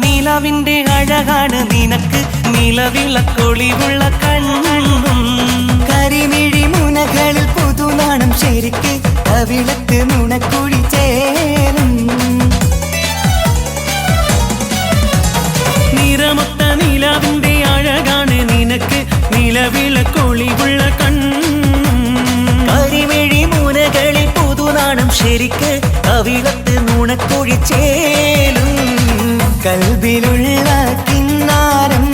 നിലവിന്റെ അഴകാണ് നിനക്ക് നിലവിളക്കൊളിവുള്ള കണ്ണും കരിമിഴി മുനകളിൽ പുതുനാണം ശരിക്ക് കവിളത്ത് നുണക്കുഴി ചേരും നിറമൊത്ത നിലവിന്റെ അഴകാണ് നിനക്ക് നിലവിളക്കൊളിവുള്ള കണ്ണും കരിമിഴി മുനകളിൽ പുതുനാണം ശരിക്ക് കവിളത്ത് നുണക്കുഴി ചേരും കൽബിലുള്ള കിന്നാരം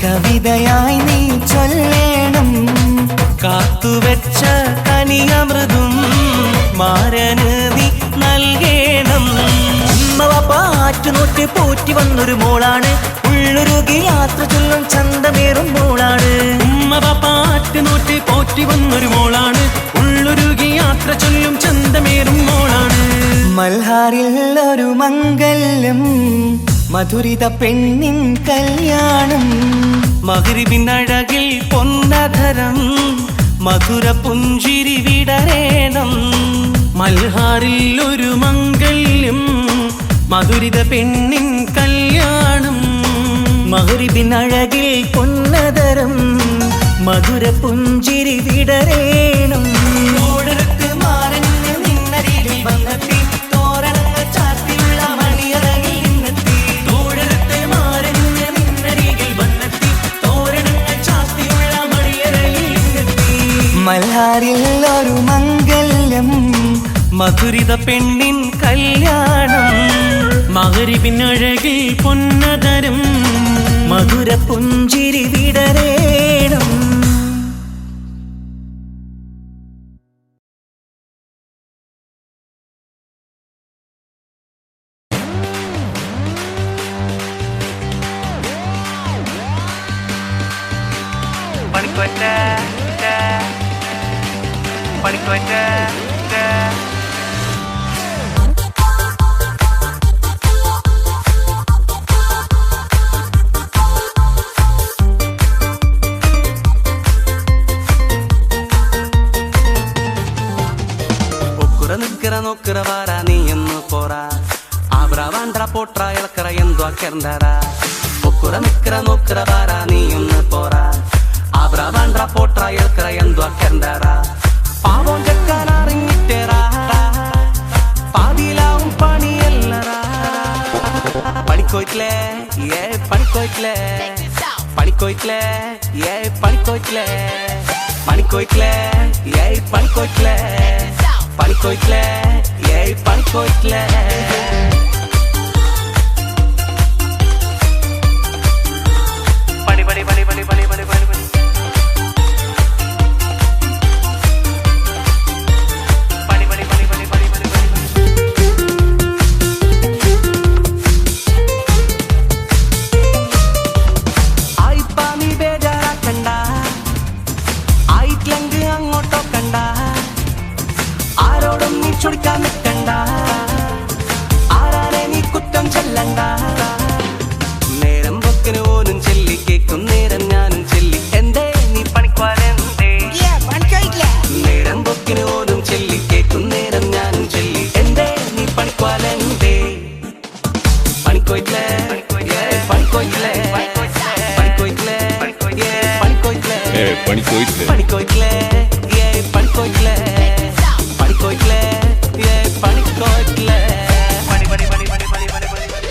കവിതയായി നീ ചൊല്ലേണം കാത്തുവെച്ച കനിയമൃതും മാരന് നീ നൽകേണം പാറ്റുനോറ്റ് പോറ്റി വന്നൊരു മോളാണ് ഉള്ളൊരുകി യാത്ര ചൊല്ലും ചന്തമേറും മോളാണ് പാറ്റുനോറ്റ് പോറ്റി വന്നൊരു മോളാണ് ഉള്ളൊരുകി യാത്ര ചൊല്ലും ചന്തമേറും മോളാണ് മൽഹാറിൽ ഒരു മംഗല്യം മധുരിത പെണ്ണിൻ കല്യാണം മഗ്രിബിൻ അഴകിൽ പൊന്നധരം മധുര പുഞ്ചിരി വിടരേണം മൽഹാറിൽ ഒരു മംഗല്യം മധുരിത പെണ്ണിൻ കല്യാണം മഗ്രിബിൻ അഴകിൽ പൊന്നധരം മധുര പുഞ്ചിരി വിടരേണം വന്നെത്തി തോരണങ്ങൾ ചാർത്തിയുള്ള മണിയറയിൽ നിന്നെത്തി തോഴരത്തെ മാറിഞ്ഞ നിന്നരികിൽ വന്നെത്തി തോരണങ്ങൾ ചാർത്തിയുള്ള മണിയറയിൽ നിന്നെത്തി മൽഹാരിൽ ഒരു മംഗല്യം മധുരിത പെണ്ണിൻ കല്യാണം മകരിവിനഴകിൽ പൊന്നതരം മധുര പുഞ്ചിരി വിടരേണം പണിക്കോറ്റ പണിക്കോറ്റ നോക്കറ വാരാ നീ എന്ന് പോറാ ആബ്ര വാണ്ട്ര പോട്ര ഇളക്കറ എന്തോ അക്കറണ്ടാരാ ഒക്കുറ നിക്കറ നോക്കറ വാരാ നീ എന്ന് പോറാ ആബ്ര വാണ്ട്ര പോട്ര ഇളക്കറ എന്തോ അക്കറണ്ടാരാ പാവം ചെക്കാനറിഞ്ഞിട്ടേറാ പാതിയിലാവും പണിയല്ലറാ പണിക്കോയിട്ടില്ലേ പണിക്കോയിട്ടില്ലേ പണിക്കോയിട്ടില്ലേ പണിക്കോയിട്ടില്ലേ പണിക്കോയിട്ടില്ലേ പണിക്കോയിട്ടില്ലേ പണിക്കോയിട്ടില്ലേ പണിക്കോയിട്ടില്ലേ പണി പണി പണി പണി പണി പണി പണി പണി പണി പണി പണി പണി പണി പണി പണി ആയിപ്പാ നീ ബേജാറാക്കണ്ട ആയിട്ടില്ലെങ്കിൽ അങ്ങോട്ടോ കണ്ട ആരോടും നീ ചൊടിക്കാൻ നിൽക്കണ്ട ആരാനെ നീ കുറ്റം ചെല്ലണ്ട നേരം പൊക്കിന് ഓനും ചെല്ലി കേക്കും നേരം ഞാനും ചെല്ലി എന്തേ നീ പണിക്കുവാനെന്തേ നേരം പൊക്കിന് ഓനും ചെല്ലി കേക്കും നേരം ഞാനും ചെല്ലി എന്തേ നീ പണിക്കുവാനെന്തേ പണിക്കോയിട്ടില്ലേ പണിക്കോയിട്ടില്ലേ പണിക്കോയിട്ടില്ലേ പണിക്കോയിട്ടില്ലേ പണിക്കോയിട്ടില്ലേ പണിക്കോയിട്ടില്ലേ പണിക്കോയിട്ടില്ലേ പണിക്കോയിട്ടില്ലേ പണിക്കോയിട്ടില്ലേ പണി പണി പണി പണി പണി പണി പണി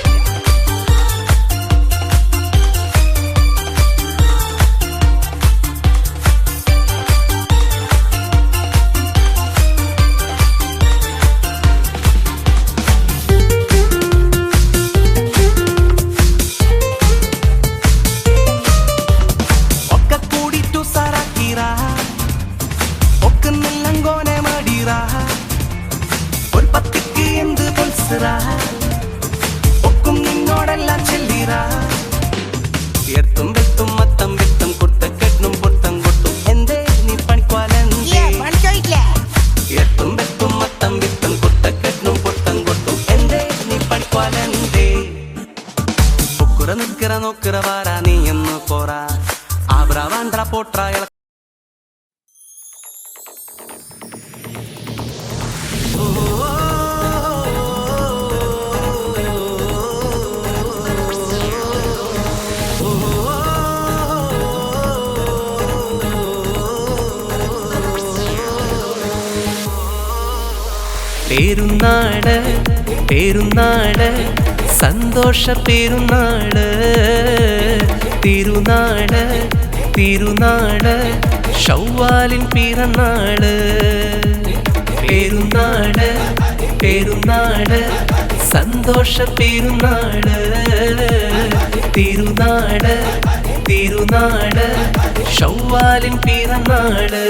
ഒക്കെ കൂടിട്ടു സാറാക്കീറാ ഒക്കെ നെല്ലങ്കോനെ മാടീറാ ഒരു പത്തിക്ക് എന്ത് പൊൽസറാ ഒക്കും നിന്നോടെല്ലാം ചെല്ലീറാ എത്തും വെത്തും മത്തം വെത്തും കുർത്തക്കെട്ടും പൊത്തം കൊട്ടും എന്തേ നീ പണിക്കുവാനെന്തേ എത്തും വെത്തും മത്തം വെത്തും കുർത്തക്കെട്ടും പൊത്തം കൊട്ടും എന്തേ നീ പണിക്കുവാനെന്തേ ഒക്കുറ നിക്കറ നോക്കറ വാരാ നീ എന്ന് പോറാ ആബ്ര വാണ്ട്ര പോട്ര ഇള പെരുന്നാട് പെരുന്നാട് സന്തോഷ പെരുന്നാട് തിരുനാട് തിരുനാട് ഷവ്വാലിൻ പിറന്നാട് പെരുന്നാട് പെരുന്നാട് സന്തോഷ പെരുന്നാട് തിരുനാട് തിരുനാട് ഷവ്വാലിൻ പിറന്നാട്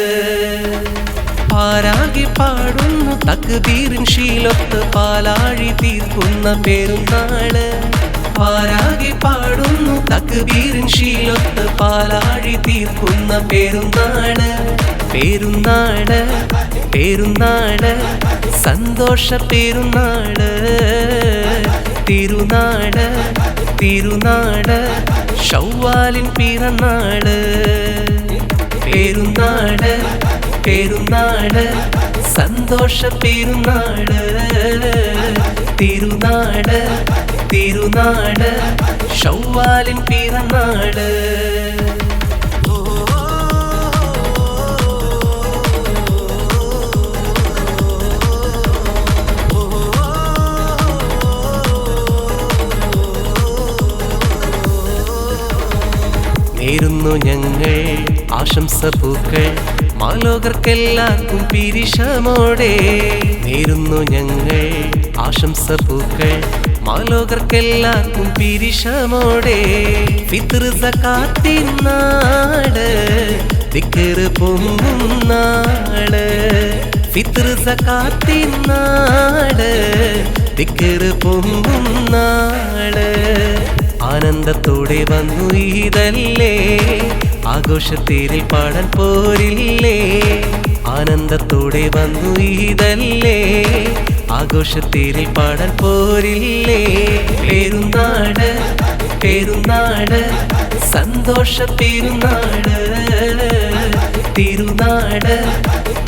പാരാകി പാടുന്നു തക്ബീറിൻ ശീലൊത്ത് പാലാഴി തീർക്കുന്ന പെരുന്നാള് പാരാകി പാടുന്നു തക്ബീറിൻ ശീലൊത്ത് പാലാഴി തീർക്കുന്ന പെരുന്നാള് പെരുന്നാള് പെരുന്നാള് സന്തോഷ പെരുന്നാള് തിരുനാട് തിരുനാട് ഷവ്വാലിൻ പിറന്നാള് പെരുന്നാട് പെരുന്നാട് സന്തോഷ പെരുന്നാട് തിരുനാട് തിരുനാട് ഷവ്വാലിൻ പിറന്നാട് നേരുന്നു ഞങ്ങൾ ആശംസ പൂക്കൾ മാലോകർക്കെല്ലാവർക്കും പിരിശമോടെ നേരുന്നു ഞങ്ങൾ ആശംസ പൂക്കൾ മാലോകർക്കെല്ലാവർക്കും പിരിശമോടെ ഫിത്ർ സകാത്തിൻ നാട് ദിക്ർ പൊങ്ങും നാട് ഫിത്ർ സകാത്തിൻ നാട് ദിക്ർ പൊങ്ങും നാട് ആനന്ദത്തോടെ വന്നു ഈദല്ലേ ആഘോഷത്തേരിൽ പാടാൻ പോരില്ലേ ആനന്ദത്തോടെ വന്നു ഈദല്ലേ ആഘോഷത്തേരിൽ പാടാൻ പോരില്ലേ പെരുന്നാട് പെരുന്നാട് സന്തോഷ പെരുന്നാട് തിരുനാട്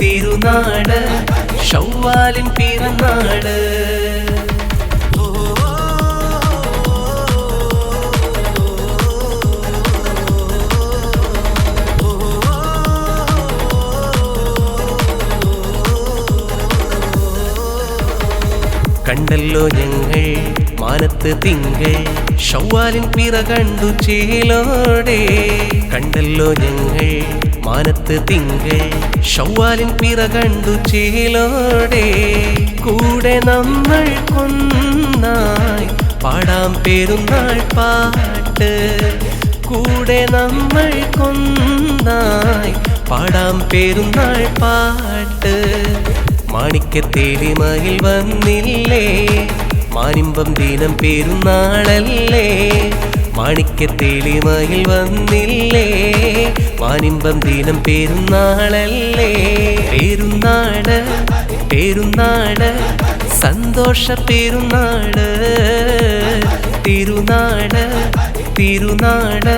തിരുനാട് ശൗവാലിൻ പിറന്നാട് കണ്ടല്ലോ ഞങ്ങൾ മാനത്ത് തിങ്കൾ ശൗവാലിൻ പിറ കണ്ടു ചേലോടെ കണ്ടല്ലോ ഞങ്ങൾ മാനത്ത് തിങ്കൾ ശൗവാലിൻ പിറ കണ്ടു ചേലോടെ കൂടെ നമ്മൾ കൊന്നായി പാടാം പെരുന്നാൾ പാട്ട് കൂടെ നമ്മൾ കൊന്നായി പാടാം പെരുന്നാൾ പാട്ട് മാണിക്യത്തേലിമയിൽ വന്നില്ലേ മാനിമ്പം ദിനം പെരുന്നാളല്ലേ മാണിക്യത്തേലിമയിൽ വന്നില്ലേ മാനിമ്പം ദിനം പെരുന്നാളല്ലേ പെരുന്നാട് പെരുന്നാട് സന്തോഷ പെരുന്നാട് തിരുനാട് തിരുനാട്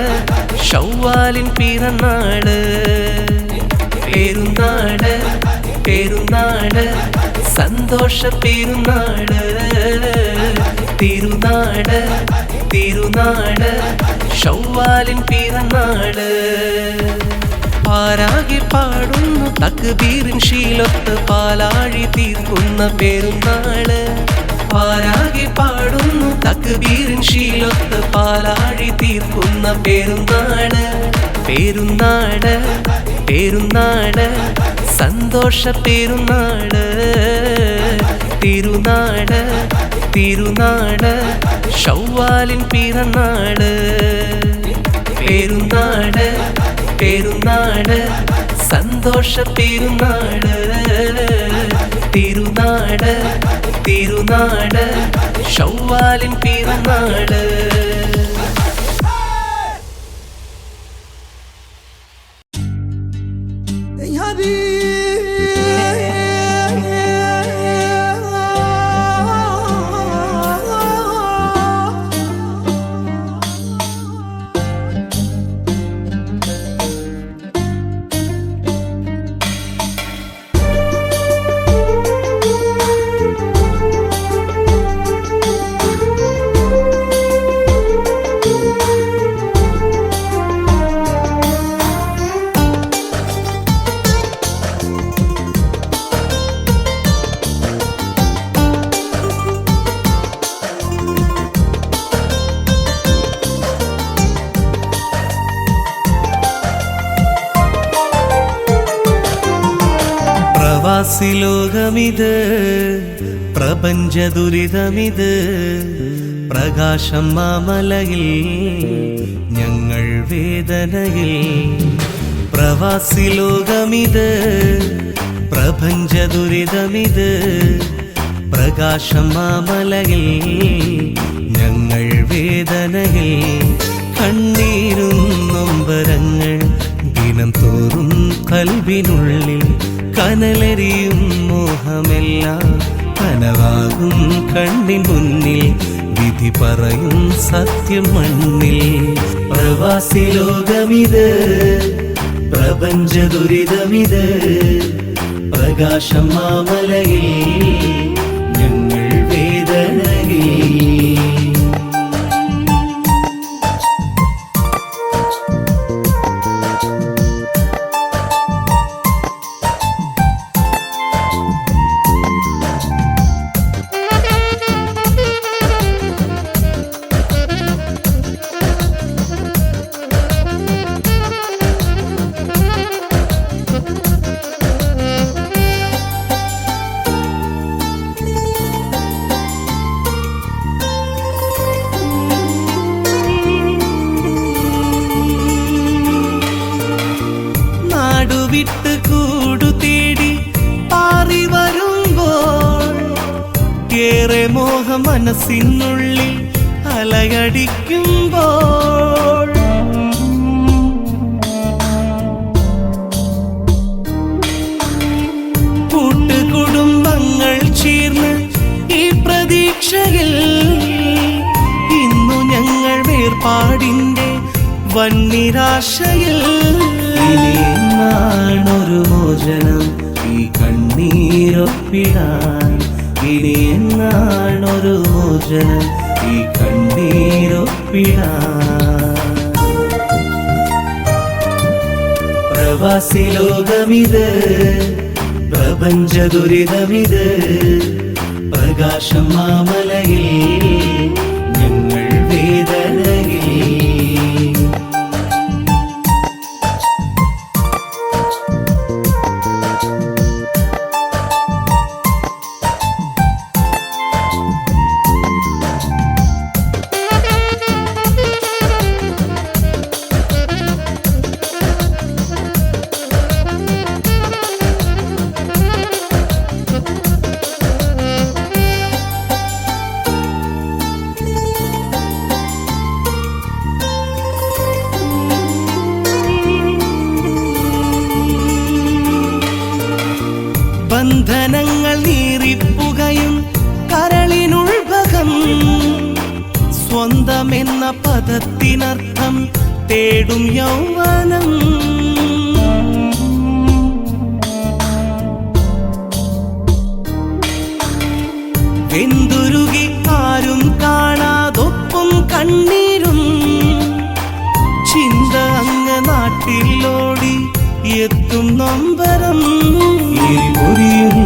ശൗവാലിൻ പിറന്നാട് പെരുന്നാട് പെരുന്നാട് സന്തോഷ പെരുന്നാട് തിരുനാട് തിരുനാട് ശൗവാലിൻ പിറന്നാട് പാരാകെ പാടുന്നു തക്ബീറിൻ ശീലൊത്ത് പാലാഴി തീർക്കുന്ന പെരുന്നാള് പാരാകെ പാടുന്നു തക്ബീറിൻ ശീലൊത്ത് പാലാഴി തീർക്കുന്ന പെരുന്നാള് പെരുന്നാട് പെരുന്നാട് സന്തോഷ പെരുന്നാട് തിരുനാട് തിരുനാട് ശൗവാലിൻ പിറന്നാട് പെരുന്നാട് പെരുന്നാട് സന്തോഷ പെരുന്നാട് തിരുനാട് തിരുനാട് ശൗവാലിൻ പിറന്നാട് പ്രവാസിലോകമിത് പ്രപഞ്ച ദുരിതമിത് പ്രകാശം മാമലയിൽ ഞങ്ങൾ വേദനയിൽ പ്രവാസിലോകമിത് പ്രപഞ്ച ദുരിതമിത് പ്രകാശം മാമലയിൽ ഞങ്ങൾ വേദനയിൽ കണ്ണീരും നൊമ്പരങ്ങൾ ദിനം തോറും കൽവിനുള്ളിൽ കനലരിയും മോഹമെല്ലാം കനവാകും കണ്ണിൻ മുന്നിൽ വിധി പറയും സത്യം മണ്ണിൽ പ്രവാസി ലോകമിത് പ്രപഞ്ച ദുരിതമിത് പ്രകാശം മാമലയിൽ ഞങ്ങൾ വേദനയിൽ വിട്ട് കൂടു തേടി പാറി വരുമ്പോൾ ഏറെ മോഹം മനസ്സിനുള്ളിൽ അലയടിക്കുമ്പോൾ കൂട്ടുകുടുംബങ്ങൾ ചേർന്ന് ഈ പ്രതീക്ഷയിൽ ഇന്നു ഞങ്ങൾ വേർപാടിന്റെ വന്നിരാശയിൽ ഇനിയെന്നാണൊരു മോചനം ഈ കണ്ണീരൊപ്പിടാൻ ഇനി എന്നാണൊരു മോചനം ഈ കണ്ണീരൊപ്പിടാൻ പ്രവാസി ലോകമിത് പ്രപഞ്ച ദുരിതമിത് പ്രകാശം മാമലയിൽ ഞങ്ങൾ വേദനയിൽ ബന്ധനങ്ങൾ നീറിപ്പുകയും കരളിനുൾഭകം സ്വന്തമെന്ന പദത്തിനർത്ഥം തേടും യൗവനം വെന്തുരുകി ആരും കാണാതൊപ്പം കണ്ണീരും ചിന്ത അങ്ങ് നാട്ടിലോടി എത്തും നൊമ്പരം എരിപൊരിയും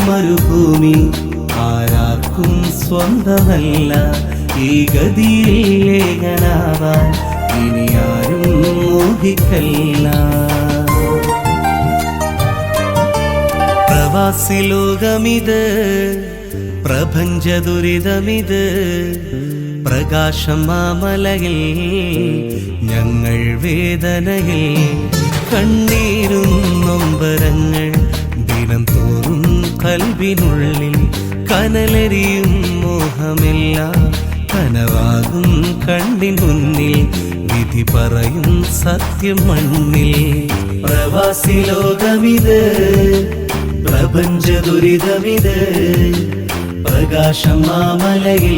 മരുഭൂമി ആരാർക്കും സ്വന്തമല്ല ഈ ഗതിയിൽ ഏകനാവാൻ ഇനി ആരും മോഹിക്കല്ല പ്രവാസി ലോകമിത് പ്രപഞ്ച ദുരിതമിത് പ്രകാശം മാമലയിൽ ഞങ്ങൾ വേദനയിൽ കണ്ണീരും നൊമ്പരങ്ങൾ ദിനം തോറും കൽവിനുള്ളിൽ കനലരിയും മോഹമെല്ലാം കനവാകും കണ്ണിൻ മുന്നിൽ വിധി പറയും സത്യം മണ്ണിൽ പ്രവാസി ലോകമിത് പ്രപഞ്ച ദുരിതമിത് പ്രകാശം മാമലയിൽ